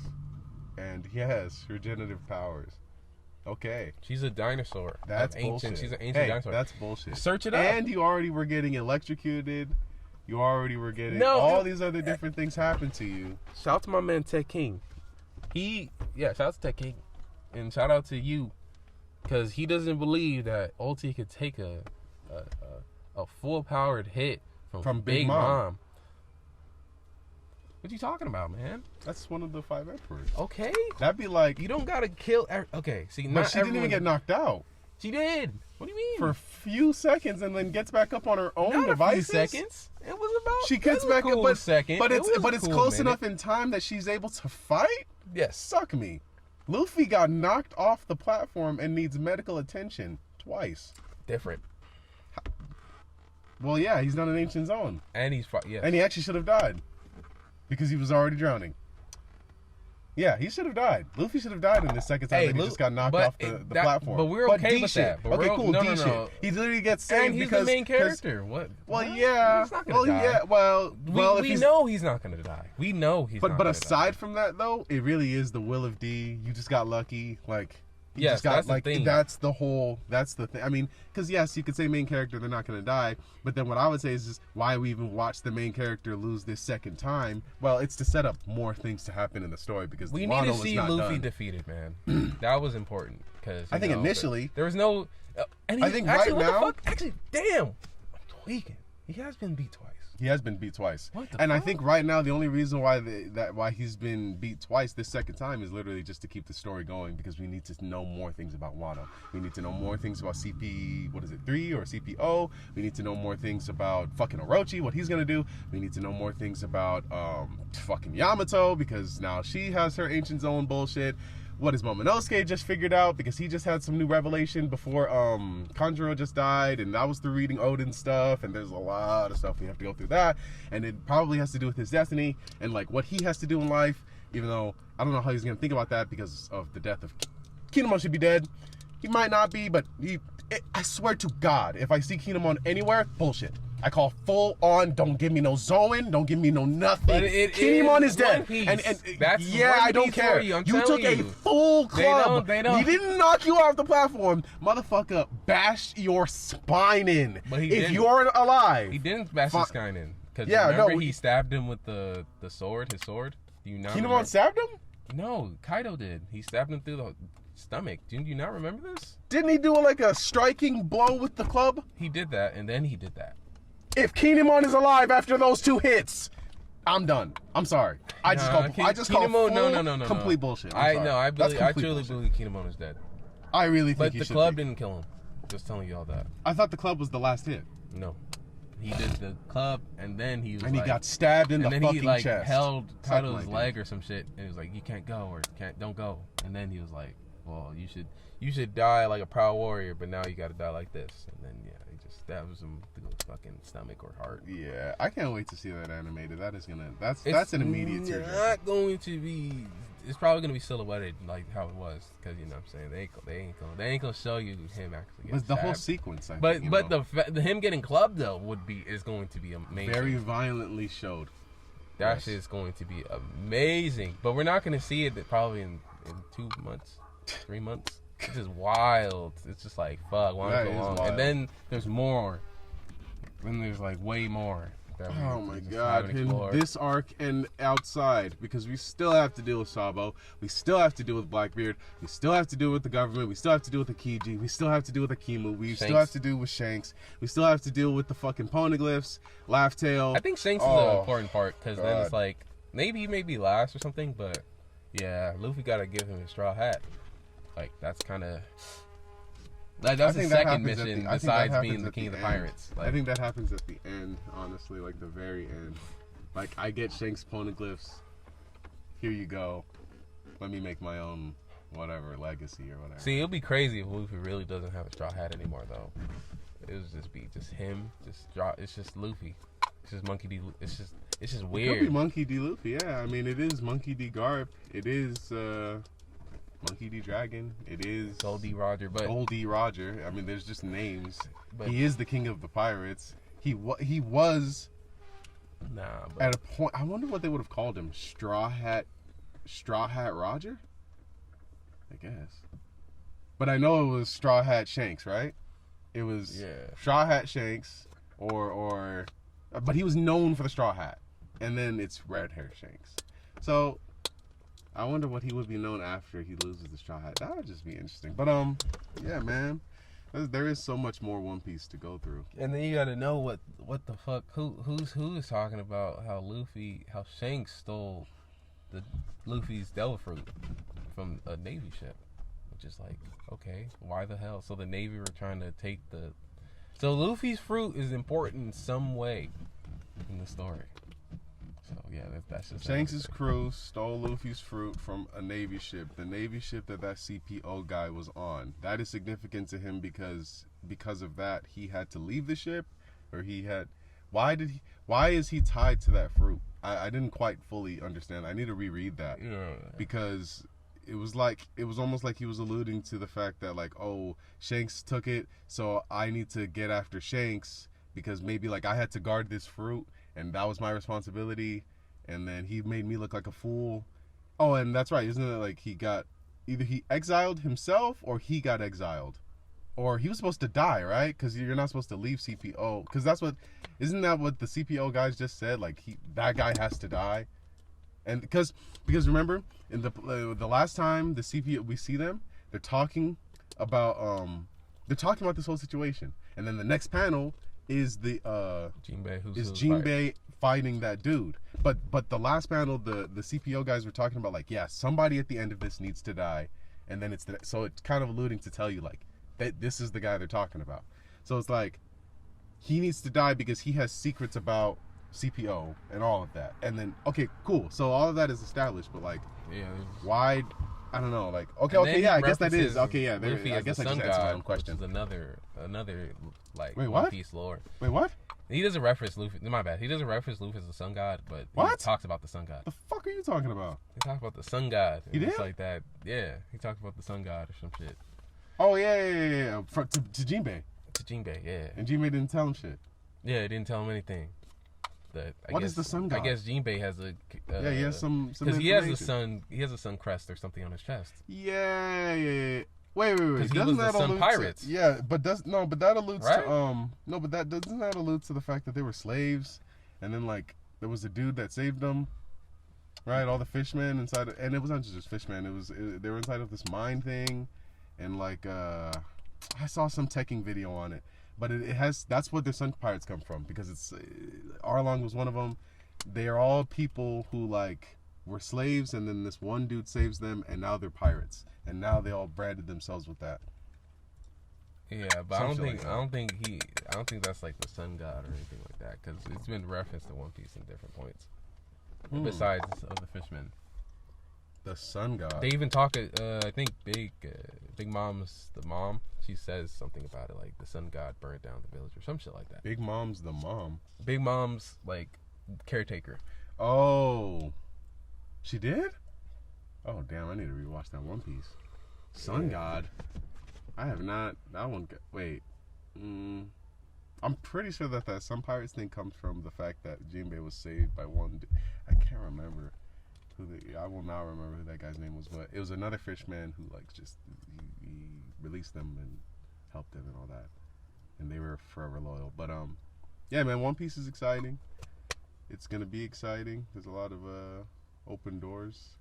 and yes, regenerative powers. Okay, She's a dinosaur. that's ancient. bullshit. She's an ancient dinosaur. That's bullshit. Search it up. And you already were getting electrocuted. You already were getting all these other different things happen to you. Shout out to my man Tech King. Shout out to Tech King, and shout out to you, because he doesn't believe that Ulti could take a full powered hit from Big Mom. What you talking about, man? That's one of the 5 emperors. Okay, That'd be like you don't gotta kill. Okay, see, but not she didn't even get knocked out She did. What do you mean? for a few seconds, and then gets back up on her own not devices. a few seconds. It was about. She gets back cool up, but second. but It was a it's cool close minute. enough in time that she's able to fight. Yes. Suck me. Luffy got knocked off the platform and needs medical attention twice. Different. Well, yeah, he's not an ancient zone, And he's yes. and he actually should have died because he was already drowning. Yeah, he should have died. Luffy should have died in the second time that he just got knocked off the platform. But we're okay D with shit. that. But Okay, we're, cool. No, D no, shit. no. He literally gets saved And he's because the main character. What? Well, What? yeah. He's not gonna Well, die. yeah. Well, if we he's, know he's not gonna die. We know he's. But not gonna aside from that, though, it really is the will of D. You just got lucky. Like, you Yes, just got that's the like thing. that's the thing. I mean, because yes, you could say main character, they're not gonna die. But then what I would say is just why we even watch the main character lose this second time. Well, it's to set up more things to happen in the story because We Wano need to was see not Luffy done. defeated, man. That was important because I think initially there was no. And I think actually, right what now- the fuck? Actually, damn, I'm tweaking. He has been beat twice. he has been beat twice. What the And I fuck? think right now the only reason why why he's been beat twice this second time is literally just to keep the story going because we need to know more things about Wano. We need to know more things about CP, what is it, 3 or CPO. We need to know more things about fucking Orochi, what he's gonna do. We need to know more things about fucking Yamato because now she has her ancient zone bullshit. What is Momonosuke just figured out because he just had some new revelation before Kanjuro just died, and that was through reading Odin stuff, and there's a lot of stuff we have to go through that, and it probably has to do with his destiny and like what he has to do in life, even though I don't know how he's gonna think about that because of the death of Kinemon should be dead. He might not be, but I swear to God, if I see Kinemon anywhere, bullshit. I call full on, don't give me no Zoan, don't give me no nothing. But it Kinemon is is dead. One Piece. And That's yeah, One I don't Piece care. for you, I'm You telling took a you. full club. They don't. He didn't knock you off the platform. Motherfucker, bashed your spine in. But he if didn't. you're alive. He didn't bash his guy in because Yeah, remember no, he stabbed him with the sword, his sword. Do you not? Kinemon remember? stabbed him? No, Kaido did. He stabbed him through the stomach. Do you not remember this? Didn't he do like a striking blow with the club? He did that, and then he did that. If Kinemon is alive after those 2 hits, I'm done. I'm sorry. I just call Kinemon. No. complete bullshit. I That's truly complete bullshit. believe Kinemon is dead. I really think But he the should club be. didn't kill him. Just telling you all that. I thought the club was the last hit. No, he did the club, and then he was And like, he got stabbed in and the then fucking he like chest. held Suck Kaido's my leg or some shit, and he was like, "You can't go or don't go." And then he was like, "Well, you should die like a proud warrior, but now you got to die like this." And then yeah, he just stabs him through the fucking stomach or heart. Yeah, I can't wait to see that animated. That is gonna. That's It's an immediate tearjerker. not going to be. It's probably gonna be silhouetted like how it was, because you know what I'm saying they ain't gonna show you him actually. But Get the whole stabbed. sequence, I But think, but the him getting clubbed though is going to be amazing. very violently showed. That Yes. shit is going to be amazing. But we're not gonna see it probably in 2 months, 3 months. It's just wild. It's just like fuck. Why That go is long? wild. And then there's more. Then there's like way more. that Oh we my just god, haven't in explored. this arc and outside, because we still have to deal with Sabo, we still have to deal with Blackbeard, we still have to deal with the government, we still have to deal with Akiji, we still have to deal with Akimu, we still have to deal with Shanks, we still have to deal with the fucking Poneglyphs, Laughtail. I think Shanks is an important part, because then it's God. like, maybe he may be last or something, but yeah, Luffy got to give him his straw hat. Like, that's kind of... Like, that's his second mission besides being the king of the pirates. Like, I think that happens at the end, honestly, like the very end. Like, I get Shanks Poneglyphs. Here you go. Let me make my own whatever legacy or whatever. see, it'll be crazy if Luffy really doesn't have a straw hat anymore, though. It would just be just him, it's just Luffy. It's just Monkey D. It's just weird. It could be Monkey D. Luffy, yeah. I mean, it is Monkey D. Garp. It is Monkey D. Dragon. It is Gold D. Roger, but Gold D. Roger. I mean, there's just names. But- he is the king of the pirates. He was nah. But at a point. I wonder what they would have called him. Straw Hat Roger. I guess. But I know it was Straw Hat Shanks, right? It was Straw Hat Shanks, but he was known for the straw hat, and then it's red hair Shanks. So I wonder what he would be known after he loses the straw hat. That would just be interesting. But yeah, man, there is so much more One Piece to go through. and then you got to know what the fuck who is talking about how Shanks stole the Luffy's Devil Fruit from a Navy ship, which is like, okay, why the hell? So the Navy were trying to take so Luffy's fruit is important in some way in the story. So yeah, that's just Shanks' crew stole Luffy's fruit from a Navy ship. The Navy ship that CPO guy was on. That is significant to him because of that he had to leave the ship, or he had. Why is he tied to that fruit? I didn't quite fully understand. I need to reread that because it was almost like he was alluding to the fact that, like, oh, Shanks took it, so I need to get after Shanks because maybe, like, I had to guard this fruit and that was my responsibility, and then he made me look like a fool. Oh, and that's right, isn't it like either he exiled himself or he got exiled, or he was supposed to die, right? Because you're not supposed to leave CPO, because isn't that what the CPO guys just said? Like, that guy has to die. And because remember, in the last time the CPO we see them, they're talking about this whole situation, and then the next panel is Jinbei fighting that dude. But the last panel, the CPO guys were talking about, like, yeah, somebody at the end of this needs to die, and then so it's kind of alluding to tell you, like, that this is the guy they're talking about. So it's like he needs to die because he has secrets about CPO and all of that. And then, okay, cool. So all of that is established, but, like, why? I don't know. Like, okay, yeah, I guess that is okay. Yeah, I guess I just answered my own question. Which is another like Wait, One what? Piece lore. Wait, what? He doesn't reference Luffy. My bad. He doesn't reference Luffy as the sun god, but What? he talks about the sun god. The fuck are you talking about? He talks about the sun god. He did? It's like that. Yeah, he talked about the sun god or some shit. Oh yeah. To Jinbei. To Jinbei, yeah. And Jinbei didn't tell him shit. Yeah, he didn't tell him anything. What is the sun god? I guess Jinbei has a. Yeah, he has some. Because he has a sun. He has a sun crest or something on his chest. Yeah. Wait. Because he was the Sun Pirates. But that alludes Right? to no, but doesn't that allude to the fact that they were slaves, and then, like, there was a dude that saved them, right? All the fishmen inside, and it was not just fishmen. They were inside of this mine thing, and, like, I saw some teching video on it, but that's where the Sun Pirates come from, because it's Arlong was one of them. They are all people who, like, were slaves, and then this one dude saves them, and now they're pirates, and now they all branded themselves with that. Yeah, but I don't think that's like the sun god or anything like that, because it's been referenced to One Piece in different points. Besides of the fishmen, the sun god. they even talk. I think Big Mom's the mom. She says something about it, like the sun god burned down the village or some shit like that. Big Mom's the mom. Big Mom's like caretaker. Oh, she did? Oh, damn, I need to rewatch that One Piece. Sun God. I have not. That one. Wait. I'm pretty sure that Sun Pirates thing comes from the fact that Jinbei was saved by one. I can't remember I will not remember who that guy's name was, but it was another fishman who, like, just he released them and helped them and all that, and they were forever loyal. But yeah, man, One Piece is exciting. It's gonna be exciting. There's a lot of open doors.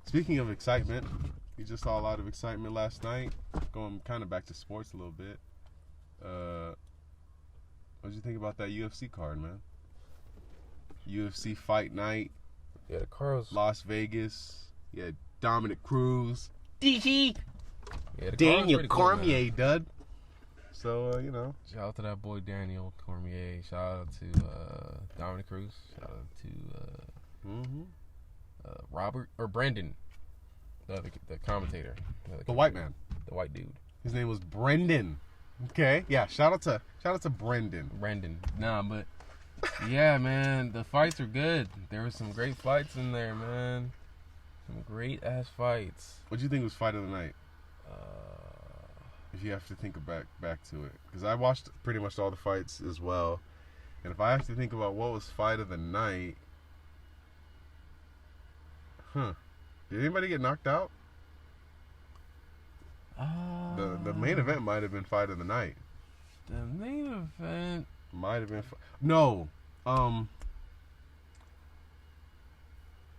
Speaking of excitement, we just saw a lot of excitement last night. Going kind of back to sports a little bit. What'd you think about that UFC card, man? UFC Fight Night. Yeah, the cars. Las Vegas. Yeah, Dominic Cruz. DG. Yeah, the Daniel pretty cool, Cormier, dud. So, you know. Shout out to that boy Daniel Cormier. Shout out to Dominic Cruz. Shout out to Robert or Brendan, the commentator. The white man. The white dude. His name was Brendan. Okay, yeah. Shout out to Brendan. Brendan. Nah, but yeah, man, the fights are good. There were some great fights in there, man. Some great ass fights. What do you think was fight of the night? If you have to think back to it, because I watched pretty much all the fights as well, and if I have to think about what was fight of the night, did anybody get knocked out? The main event might have been fight of the night. The main event might have been. No,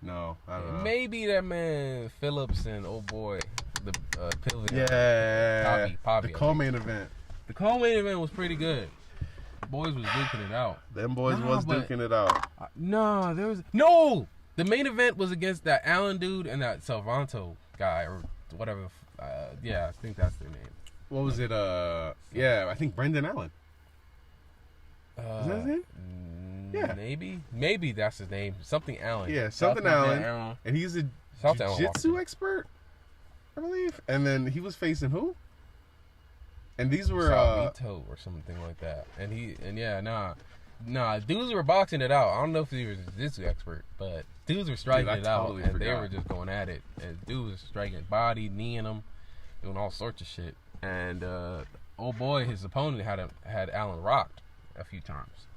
no, I don't know. Maybe that man Phillips and old boy the Pilvin. Yeah, Pavi, the co-main event. The co-main event was pretty good. The boys was duking it out. Them boys was duking it out. The main event was against that Allen dude and that Salvanto guy or whatever. Yeah, I think that's their name. What was it? Yeah, I think Brendan Allen. Is that his name? Yeah, maybe that's his name. Something Allen. Yeah, something Allen. And he's a jiu-jitsu expert, I believe. And then he was facing who? And these were Salvito or something like that. Nah, dudes were boxing it out. I don't know if he was a jiu-jitsu expert, but dudes were striking it out, and they were just going at it. And dude was striking body, kneeing him, doing all sorts of shit. And old boy, his opponent had Allen rocked a few times.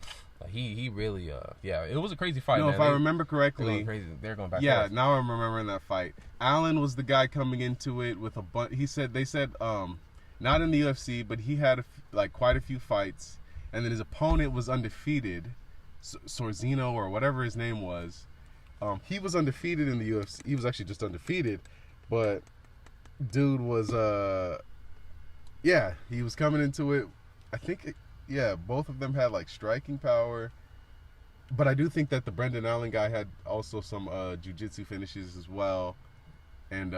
Like he really it was a crazy fight. No, man. If I remember correctly, they're going crazy. They're going back. Yeah, now I'm remembering that fight. Allen was the guy coming into it with a bunch. They said not in the UFC, but he had quite a few fights, and then his opponent was undefeated, Sorzino or whatever his name was. He was undefeated in the UFC. He was actually just undefeated, but dude was he was coming into it. I think both of them had striking power, but I do think that the Brendan Allen guy had also some jiu-jitsu finishes as well, and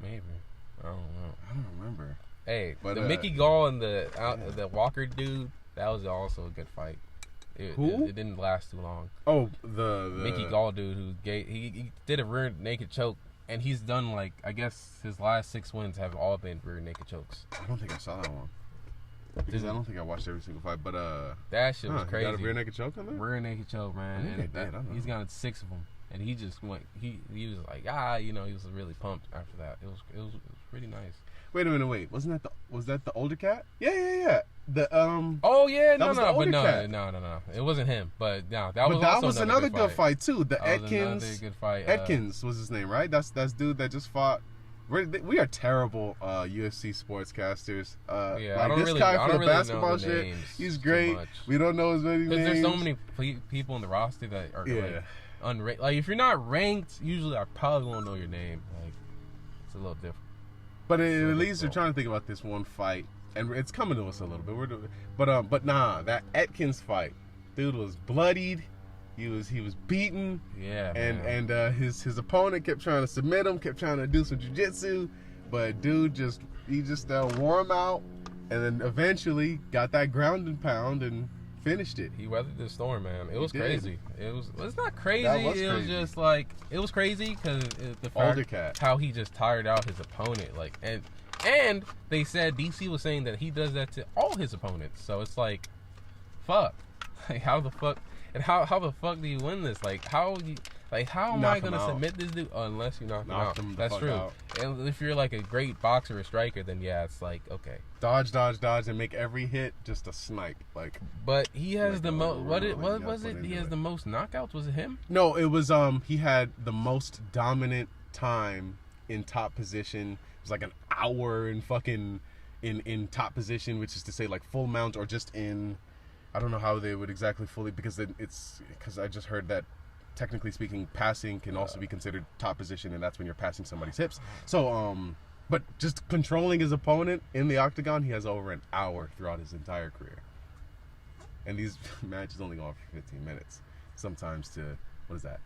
maybe. I don't know. I don't remember. Hey, but the Mickey Gall and the Walker dude, that was also a good fight. Who? It didn't last too long. Oh, the Mickey Gall dude he did a rear naked choke, and he's done I guess his last 6 wins have all been rear naked chokes. I don't think I saw that one. Because I don't think I watched every single fight, but that shit was crazy. He got a rear naked choke on there? Rear naked choke, man. He's got 6 of them. And he just went. He was like, he was really pumped after that. It was pretty nice. Wait a minute, was that the older cat? Yeah. The Oh yeah, no. It wasn't him, but no, that was another good fight too. The Atkins. Another good fight. Atkins was his name, right? That's dude that just fought. We are terrible UFC sportscasters. I don't this really, guy I for don't the really basketball know the shit. names He's great. We don't know as many names. Because there's so many people in the roster that are unranked. If you're not ranked, usually I probably won't know your name. It's a little different. But at least we're trying to think about this one fight, and it's coming to us a little bit. But that Atkins fight, dude was bloodied. He was beaten. Yeah. And his opponent kept trying to submit him, kept trying to do some jiu-jitsu, but dude just wore him out, and then eventually got that ground and pound and finished it. He weathered the storm, man. It was crazy. It's not crazy. It was just it was crazy because the fact how he just tired out his opponent, and they said DC was saying that he does that to all his opponents. So it's fuck, how the fuck, and how the fuck do you win this? How am I gonna submit this dude unless you knock him out? That's true. And if you're a great boxer or striker, then it's okay. Dodge, and make every hit just a snipe. But he has the most. What was it? He has the most knockouts. Was it him? No, it was he had the most dominant time in top position. It was an hour in fucking in top position, which is to say full mount or just in I don't know how they would exactly fully, because I just heard that technically speaking, passing can also be considered top position, and that's when you're passing somebody's hips. So, but just controlling his opponent in the octagon, he has over an hour throughout his entire career. And these matches only go on for 15 minutes. Sometimes to, what is that,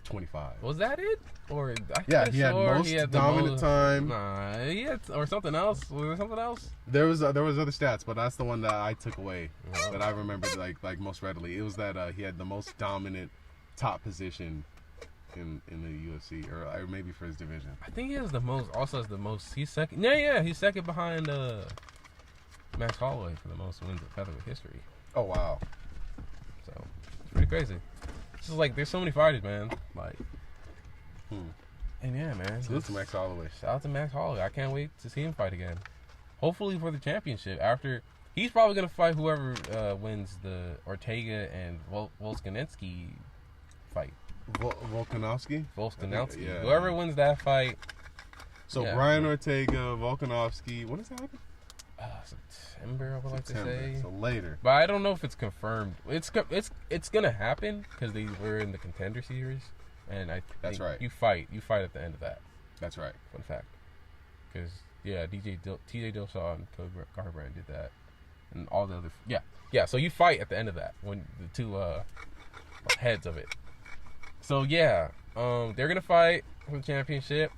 25. Was that it? Or he had most dominant time. Nah, he had, or something else. Was there something else? There was other stats, but that's the one that I took away that I remembered like most readily. It was that he had the most dominant top position in the UFC, or maybe for his division. I think he has the most. Also has the most. He's second. Yeah, he's second behind Max Holloway for the most wins in featherweight history. Oh wow! So it's pretty crazy. It's just like there's so many fighters, man. Like, and yeah, man. Salute to Max Holloway. Shout out to Max Holloway. I can't wait to see him fight again. Hopefully for the championship. After he's probably gonna fight whoever wins the Ortega and Volkanovski fight. Volkanovski. Yeah. Whoever wins that fight. So yeah, Brian Ortega, Volkanovski. When does that happen? September, I would like to say. So later. But I don't know if it's confirmed. It's gonna happen because they were in the Contender Series, and I think right. You fight at the end of that. That's right. Fun fact. Because TJ Dillashaw and Cody Garbrandt did that, and all the other yeah. So you fight at the end of that when the two heads of it. So yeah, they're gonna fight for the championship.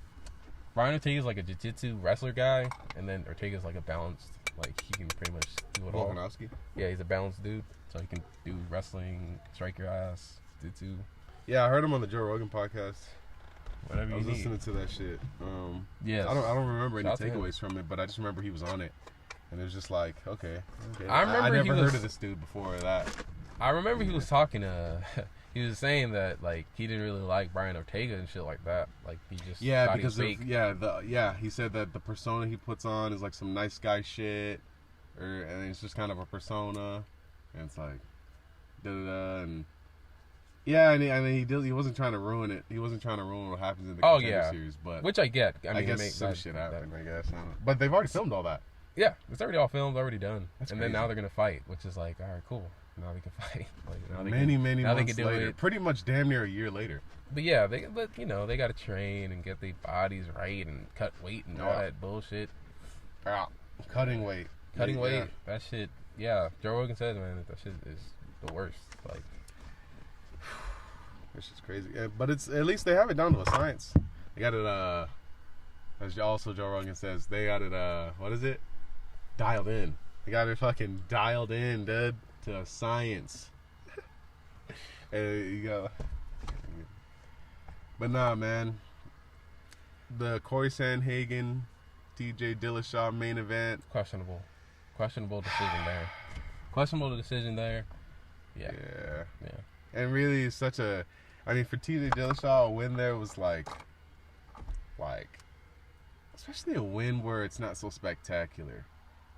Brian Ortega's like a jiu-jitsu wrestler guy, and then Ortega's like a balanced, like he can pretty much do it all. Volkanovski? Yeah, he's a balanced dude, so he can do wrestling, strike your ass, jiu-jitsu. Yeah, I heard him on the Joe Rogan podcast. Whatever I was listening to that shit. Yes. I don't remember any takeaways from it, but I just remember he was on it, and it was just like, okay. I never heard of this dude before that. I remember he was talking he was saying that like he didn't really like Brian Ortega and shit like that. Like he just thought he was fake. He said that the persona he puts on is like some nice guy shit, and it's just kind of a persona, and it's like and he wasn't trying to ruin it. He wasn't trying to ruin what happens in the Contender Series, but which I get. I guess some shit happened. I guess, but they've already filmed all that. Yeah, it's already all filmed, already done. That's and crazy. Then now they're gonna fight, which is like, all right, cool. Now they can fight. Like, many months later, pretty much damn near a year later. But yeah, they got to train and get their bodies right and cut weight and all that bullshit. Yeah, cutting weight. That shit. Yeah, Joe Rogan says, man, that shit is the worst. Like, this shit's crazy. Yeah, but it's at least they have it down to a science. They got it. As also Joe Rogan says, they got it. What is it? Dialed in. They got it fucking dialed in, dude, to a science. There you go. But nah, man. The Corey Sandhagen, TJ Dillashaw main event. Questionable decision there. Yeah. And really, it's such a. I mean, for TJ Dillashaw, a win there was like, especially a win where it's not so spectacular.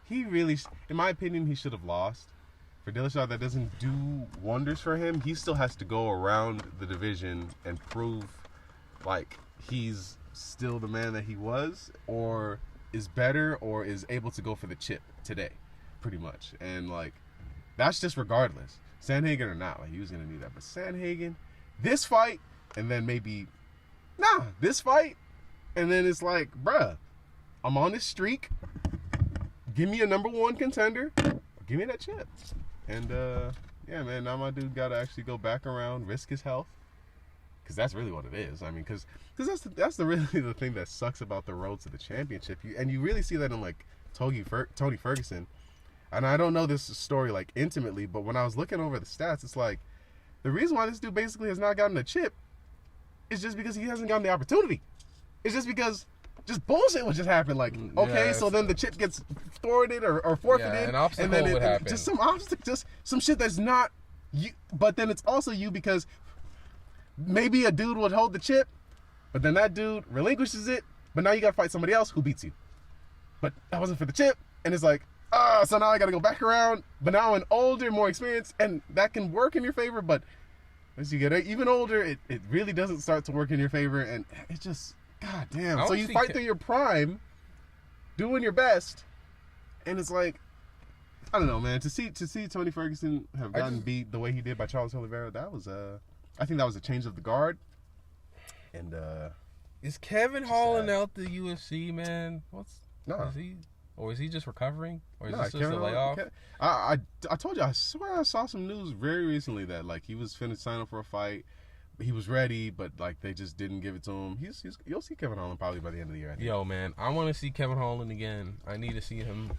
He really, in my opinion, he should have lost. For Dillashaw, that doesn't do wonders for him. He still has to go around the division and prove like he's still the man that he was, or is better, or is able to go for the chip today, pretty much. And like, that's just regardless. Sandhagen or not, like he was gonna need that. But Sandhagen, this fight, and then maybe, this fight, and then it's like, bruh, I'm on this streak. Give me a number one contender. Give me that chip. And, yeah, man, now my dude got to actually go back around, risk his health. Because that's really what it is. I mean, because that's really the thing that sucks about the road to the championship. You really see that in, like, Tony Ferguson. And I don't know this story, like, intimately, but when I was looking over the stats, it's like, the reason why this dude basically has not gotten a chip is just because he hasn't gotten the opportunity. It's just because just bullshit would just happen. Like, okay, so then the chip gets thwarted or forfeited, an obstacle and then would happen. Just some obstacle, just some shit that's not you. But then it's also you because maybe a dude would hold the chip, but then that dude relinquishes it. But now you gotta fight somebody else who beats you. But that wasn't for the chip, and it's like, so now I gotta go back around. But now I'm older, more experienced, and that can work in your favor. But as you get even older, it really doesn't start to work in your favor, and it just. God damn. So you fight through your prime, doing your best, and it's like, I don't know, man. To see Tony Ferguson have gotten beat the way he did by Charles Oliveira, that was I think that was a change of the guard. And is Kevin Holland out the UFC, man? No. Is he just recovering? Or is No, this just a layoff? I told you, I swear I saw some news very recently that like he was finna sign up for a fight. He was ready, but like they just didn't give it to him. You'll see Kevin Holland probably by the end of the year. I think. Yo, man, I want to see Kevin Holland again. I need to see him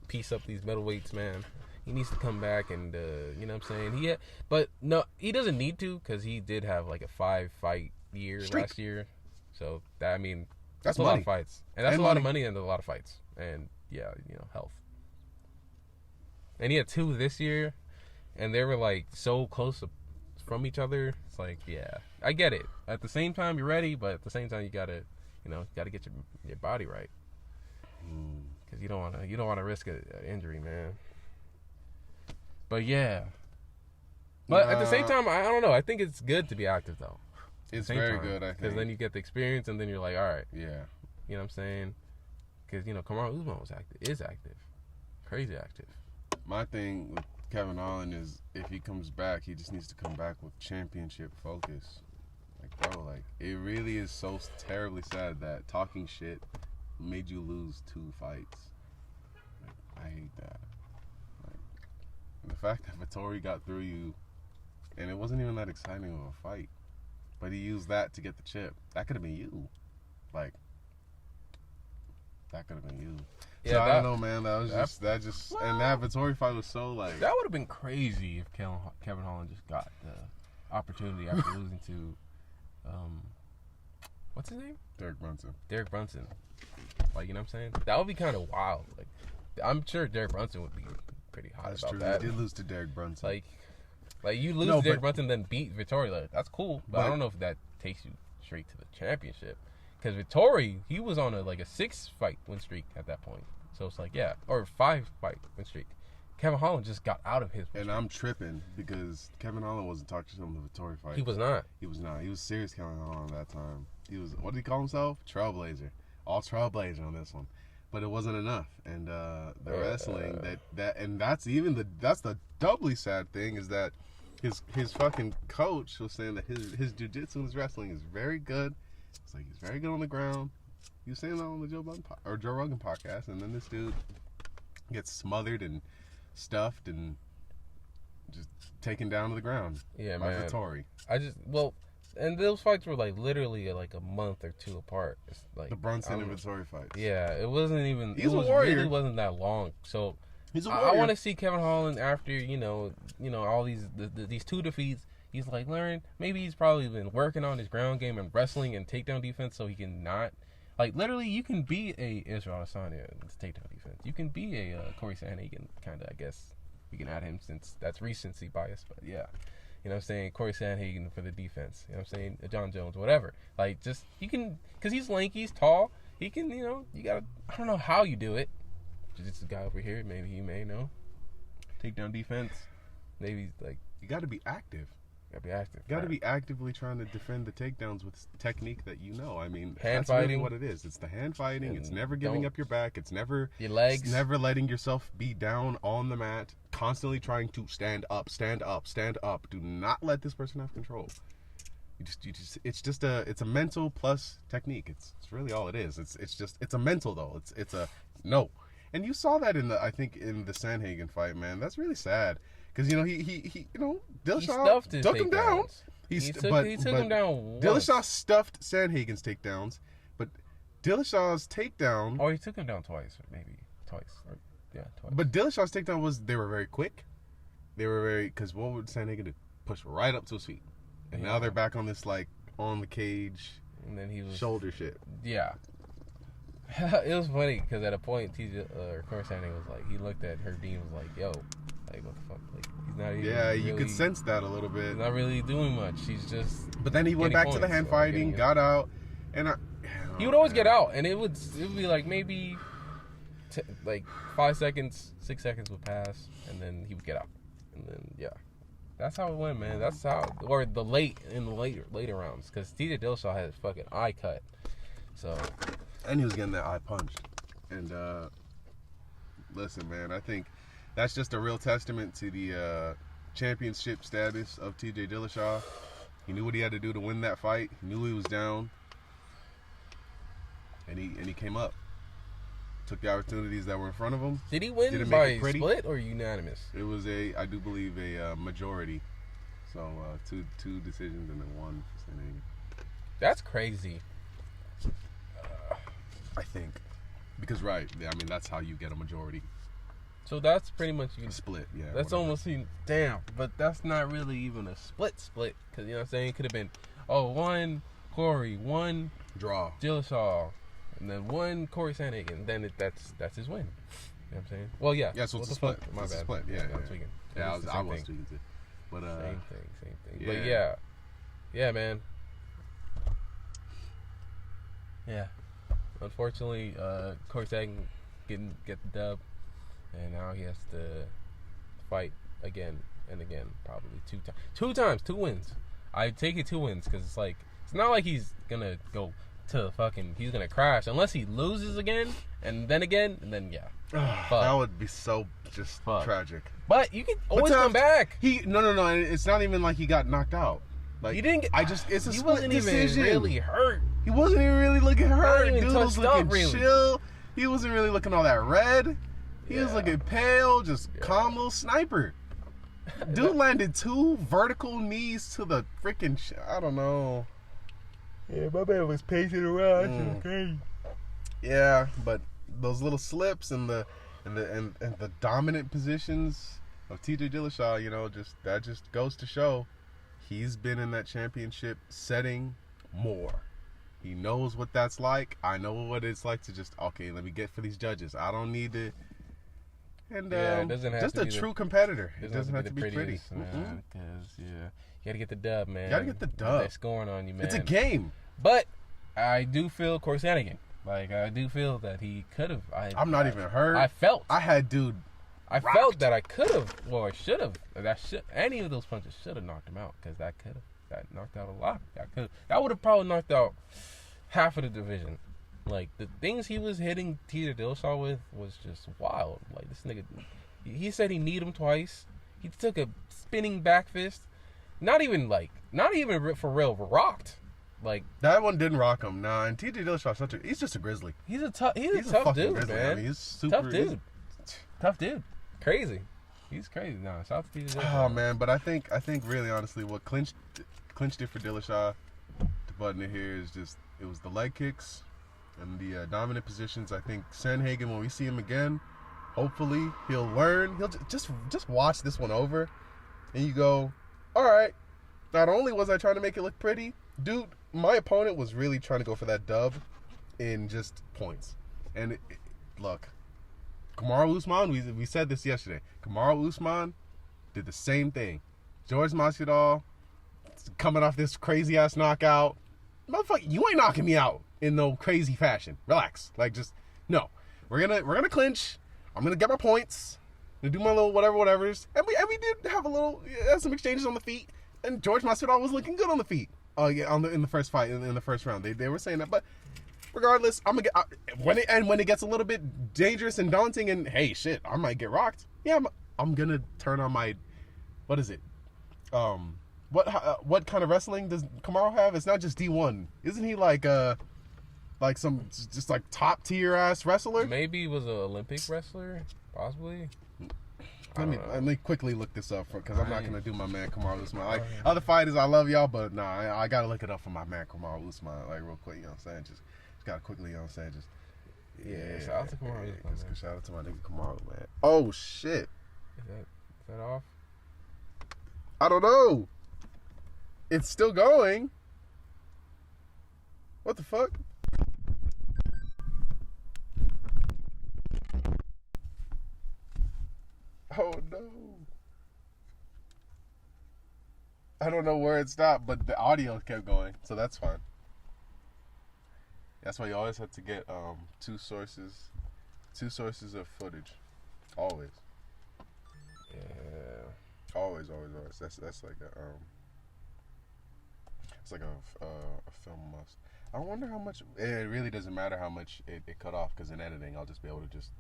piece up these middleweights, man. He needs to come back and you know what I'm saying. But no, he doesn't need to because he did have like a 5-fight year last year. So that's a lot of fights, and that's a lot of money and a lot of fights, and yeah, health. And he had 2 this year, and they were like so close from each other. It's like, yeah, I get it. At the same time, you're ready, but at the same time, you gotta get your body right, because you don't want to risk an injury, man. But yeah, but at the same time, I don't know. I think it's good to be active though. It's very good, I think, because then you get the experience, and then you're like, all right, yeah, you know what I'm saying? Because Kamaru Usman is active, crazy active. My thing with Kevin Holland is if he comes back, he just needs to come back with championship focus. Like, bro, like it really is so terribly sad that talking shit made you lose 2 fights. Like, I hate that. Like, and the fact that Vettori got through you, and it wasn't even that exciting of a fight, but he used that to get the chip. That could have been you. Like, that could have been you. Yeah, so I don't know, man. And that Vettori fight was so like. That would have been crazy if Kevin Holland just got the opportunity after losing to, what's his name? Derek Brunson. Like, you know what I'm saying? That would be kind of wild. Like, I'm sure Derek Brunson would be pretty hot That's about true. that. He did lose to Derek Brunson. Like you lose to Derek Brunson, then beat Vettori. Like, that's cool, but I don't know if that takes you straight to the championship. Because Vettori, he was on a 6-fight win streak at that point. So it's like, yeah, or 5-fight win streak. Kevin Holland just got out of his win streak. I'm tripping because Kevin Holland wasn't talking to him in the Vettori fight. He was not. He was serious Kevin Holland that time. He was, what did he call himself? Trailblazer. All trailblazer on this one. But it wasn't enough. And the wrestling, that's the doubly sad thing is that his fucking coach was saying that his jiu-jitsu and his wrestling is very good. It's like he's very good on the ground. He was saying that on the Joe Rogan podcast, and then this dude gets smothered and stuffed and just taken down to the ground. Yeah, by man. Vettori. And those fights were literally a month or 2 apart. It's like the Brunson and Vettori fights. Yeah, it wasn't even. He's a warrior. Really wasn't that long. So he's a warrior. I want to see Kevin Holland after all these 2 defeats. He's like learn. Maybe he's probably been working on his ground game and wrestling and takedown defense, so he can not. Like, literally, you can be a Israel Adesanya in takedown defense. You can be a Corey Sandhagen, kind of, I guess. We can add him since that's recency bias, but yeah. You know what I'm saying? Corey Sandhagen for the defense. You know what I'm saying? John Jones, whatever. Like, just, you can, because he's lanky, he's tall. He can, you gotta, I don't know how you do it. Just a guy over here, maybe he may know. Takedown defense. Maybe, you gotta be active. Gotta be active. Gotta be actively trying to defend the takedowns with technique that you know. Hand that's fighting. Really what it is. It's the hand fighting. It's never giving up your back. It's never your legs. It's never letting yourself be down on the mat. Constantly trying to stand up, stand up, stand up. Do not let this person have control. It's a mental plus technique. It's really all it is. It's a mental though. It's a no. And you saw that in the Sandhagen fight, man. That's really sad. Because he Dillashaw took him down. He took him down. Dillashaw stuffed Sandhagen's takedowns, but Dillashaw's takedown. Oh, he took him down twice, maybe twice. Twice. But Dillashaw's takedown they were very quick. They were very because what would Sandhagen do? Push right up to his feet, and now they're back on this on the cage. And then he was shoulder shit. Yeah. It was funny because at a point, Corey Sandhagen was like, he looked at Herdean was like, yo. Like, what the fuck? Like, he's not even. Yeah, you could sense that a little bit. He's not really doing much. He's just. But then he went back to the hand fighting, got out, and he would always get out, and it would be like maybe 5 seconds, 6 seconds would pass, and then he would get out, and then that's how it went, man. That's how, or the later rounds, because TJ Dillashaw had his fucking eye cut, so. And he was getting that eye punched, and listen, man, I think. that's just a real testament to the championship status of TJ Dillashaw. He knew what he had to do to win that fight. He knew he was down, and he came up. Took the opportunities that were in front of him. Did he win by split or unanimous? It was I do believe a majority. So two decisions and then one for SANDHAGEN. That's crazy. I think because that's how you get a majority. So that's pretty much a split. Yeah, that's whatever. almost damn, but that's not really even a split because you know what I'm saying. It could have been one Corey, one draw Dillashaw. And then one Corey SANDHAGEN, then that's his win. You know what I'm saying? Well, yeah. Yeah, so it's a split. My bad. A split. Yeah, I'm tweaking. Yeah, I was tweaking too. But same thing. Yeah. But yeah, man. Yeah. Unfortunately, Corey SANDHAGen didn't get the dub, and now he has to fight again and again, probably two wins. I take it 2 wins because it's not like he's gonna go to he's gonna crash unless he loses again and then yeah. That would be so just tragic. But you can always come back. No. It's not even like he got knocked out. Like he didn't get. It's a he split wasn't decision. even really hurt. He wasn't even really looking hurt. Dude was looking really. chill. He wasn't really looking all that red. He was looking pale, just calm little sniper. Dude landed 2 vertical knees to the freaking. I don't know. Yeah, my man was pacing around. Crazy. Yeah, but those little slips and the dominant positions of TJ Dillashaw, that just goes to show he's been in that championship setting more. He knows what that's like. I know what it's like to just let me get for these judges. I don't need to. And it doesn't have just to a be true competitor. It doesn't have to be pretty. Man, because you gotta get the dub, man. You gotta get the dub. They're scoring on you, man. It's a game. But I do feel Corey SANDHAGen. I do feel that he could have. I'm not even hurt. I felt that I could have, or should have. Any of those punches should have knocked him out because that knocked out a lot. That would have probably knocked out half of the division. Like the things he was hitting TJ Dillashaw with was just wild. Like this nigga, he said he kneed him twice. He took a spinning back fist. Not even for real, rocked. Like that one didn't rock him. Nah, and TJ Dillashaw he's just a grizzly. He's a tough dude, grizzly. man. I mean, he's super tough dude. Crazy. He's crazy. Nah, shout out to TJ Dillashaw. Oh man, but I think really honestly what clinched it for Dillashaw to button it here is just it was the leg kicks and the dominant positions. I think SANDHAGen, when we see him again, hopefully he'll learn. He'll just watch this one over, and you go, all right. Not only was I trying to make it look pretty, dude, my opponent was really trying to go for that dub in just points. And look, Kamaru Usman, we said this yesterday. Kamaru Usman did the same thing. George Masvidal coming off this crazy ass knockout. Motherfucker, you ain't knocking me out in no crazy fashion. Relax. No. We're gonna clinch. I'm gonna get my points. I'm gonna do my little whatever's. And we did have some exchanges on the feet. And George Masvidal was looking good on the feet. In the first fight, in the first round, they were saying that. But regardless, I'm gonna get when it gets a little bit dangerous and daunting, and hey, shit, I might get rocked. Yeah, I'm gonna turn on my, what is it? What kind of wrestling does Kamaru have? It's not just D1. Isn't he like some just like top tier ass wrestler? Maybe he was an Olympic wrestler, possibly. Let me quickly look this up because I'm not gonna do my man Kamaru Usman. Like other fighters, I love y'all, but nah, I gotta look it up for my man Kamaru Usman, like real quick. You know what I'm saying? Just gotta quickly, you know what I'm saying? Just shout out to Kamaru Usman. Shout out to my nigga Kamaru, man. Oh shit! Is that off? I don't know. It's still going. What the fuck? Oh no. I don't know where it stopped, but the audio kept going, so that's fine. That's why you always have to get two sources of footage. Always. Yeah. Always. That's like a it's like a film must. I wonder how much. It really doesn't matter how much it cut off, because in editing I'll just be able to just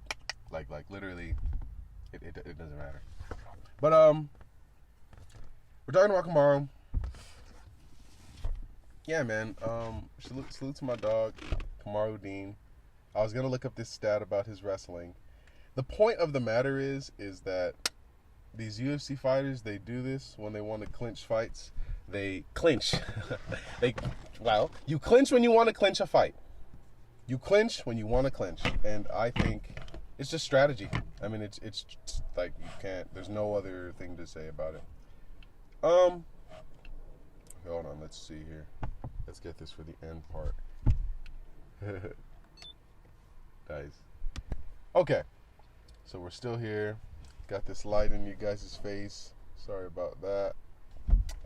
like literally. it doesn't matter. But we're talking about Kamaru. Yeah, man. Salute to my dog, Kamaru Dean. I was gonna look up this stat about his wrestling. The point of the matter is that these UFC fighters, they do this when they want to clinch fights. They clinch. You clinch when you want to clinch a fight. You clinch when you want to clinch, and I think it's just strategy. I mean, it's like you can't. There's no other thing to say about it. Hold on. Let's see here. Let's get this for the end part. Nice. Okay. So we're still here. Got this light in you guys' face. Sorry about that.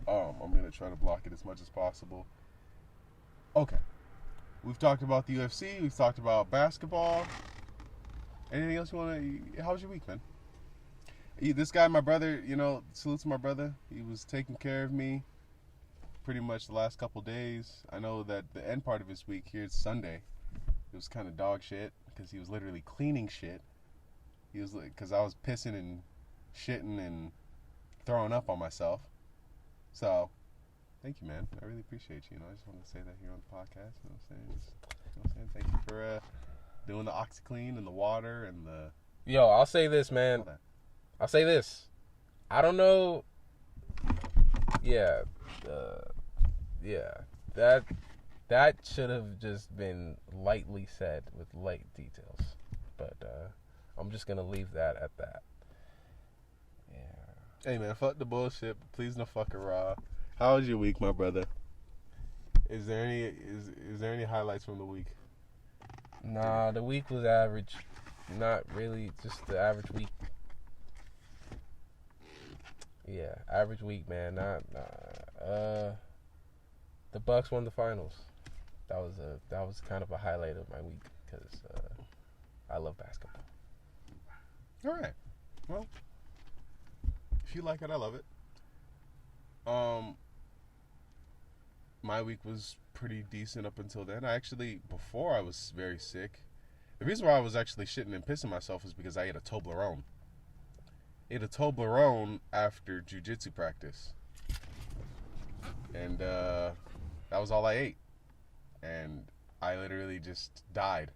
I'm gonna try to block it as much as possible. Okay. We've talked about the UFC. We've talked about basketball. Anything else you wanna? How was your week, man? This guy, my brother. Salute to my brother. He was taking care of me pretty much the last couple days. I know that the end part of his week here is Sunday. It was kind of dog shit because he was literally cleaning shit. He was like, because I was pissing and shitting and throwing up on myself. So, thank you, man. I really appreciate you. I just wanted to say that here on the podcast. You know what I'm saying? Thank you for doing the OxyClean and the water and the. Yo, I'll say this, man. I'll say this. I don't know. Yeah. That should have just been lightly said with light details. But I'm just gonna leave that at that. Yeah. Hey man, fuck the bullshit. Please no fucking raw. How was your week, my brother? Is there any highlights from the week? Nah, the week was average. Not really, just the average week. Yeah, average week, man. The Bucks won the finals. That was kind of a highlight of my week because I love basketball. All right. Well, if you like it, I love it. My week was pretty decent up until then. Before I was very sick. The reason why I was actually shitting and pissing myself is because I ate a Toblerone. After jiu-jitsu practice. And that was all I ate. And I literally just died.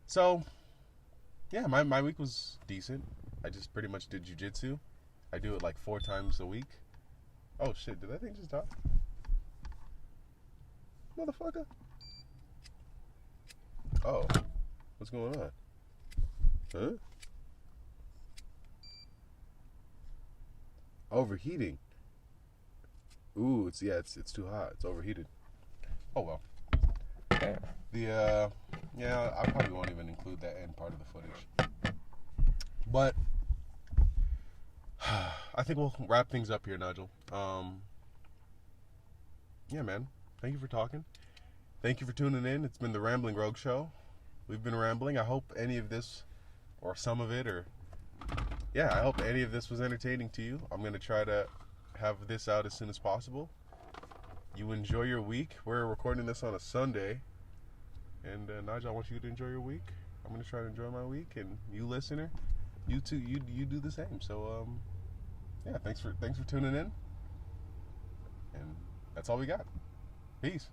So, yeah, my week was decent. I just pretty much did jiu-jitsu. I do it like 4 times a week. Oh shit, did that thing just die? Motherfucker. Oh, what's going on? Huh? Overheating. Ooh, it's too hot. It's overheated. Oh well. I probably won't even include that end part of the footage. But I think we'll wrap things up here, Nigel. Yeah, man. Thank you for talking. Thank you for tuning in. It's been the Rambling Rowgh Show. We've been rambling. I hope any of this, or some of it, I hope any of this was entertaining to you. I'm going to try to have this out as soon as possible. You enjoy your week. We're recording this on a Sunday. And Nigel, I want you to enjoy your week. I'm going to try to enjoy my week. And you listener, you too, you do the same. So, thanks for tuning in. And that's all we got. Peace.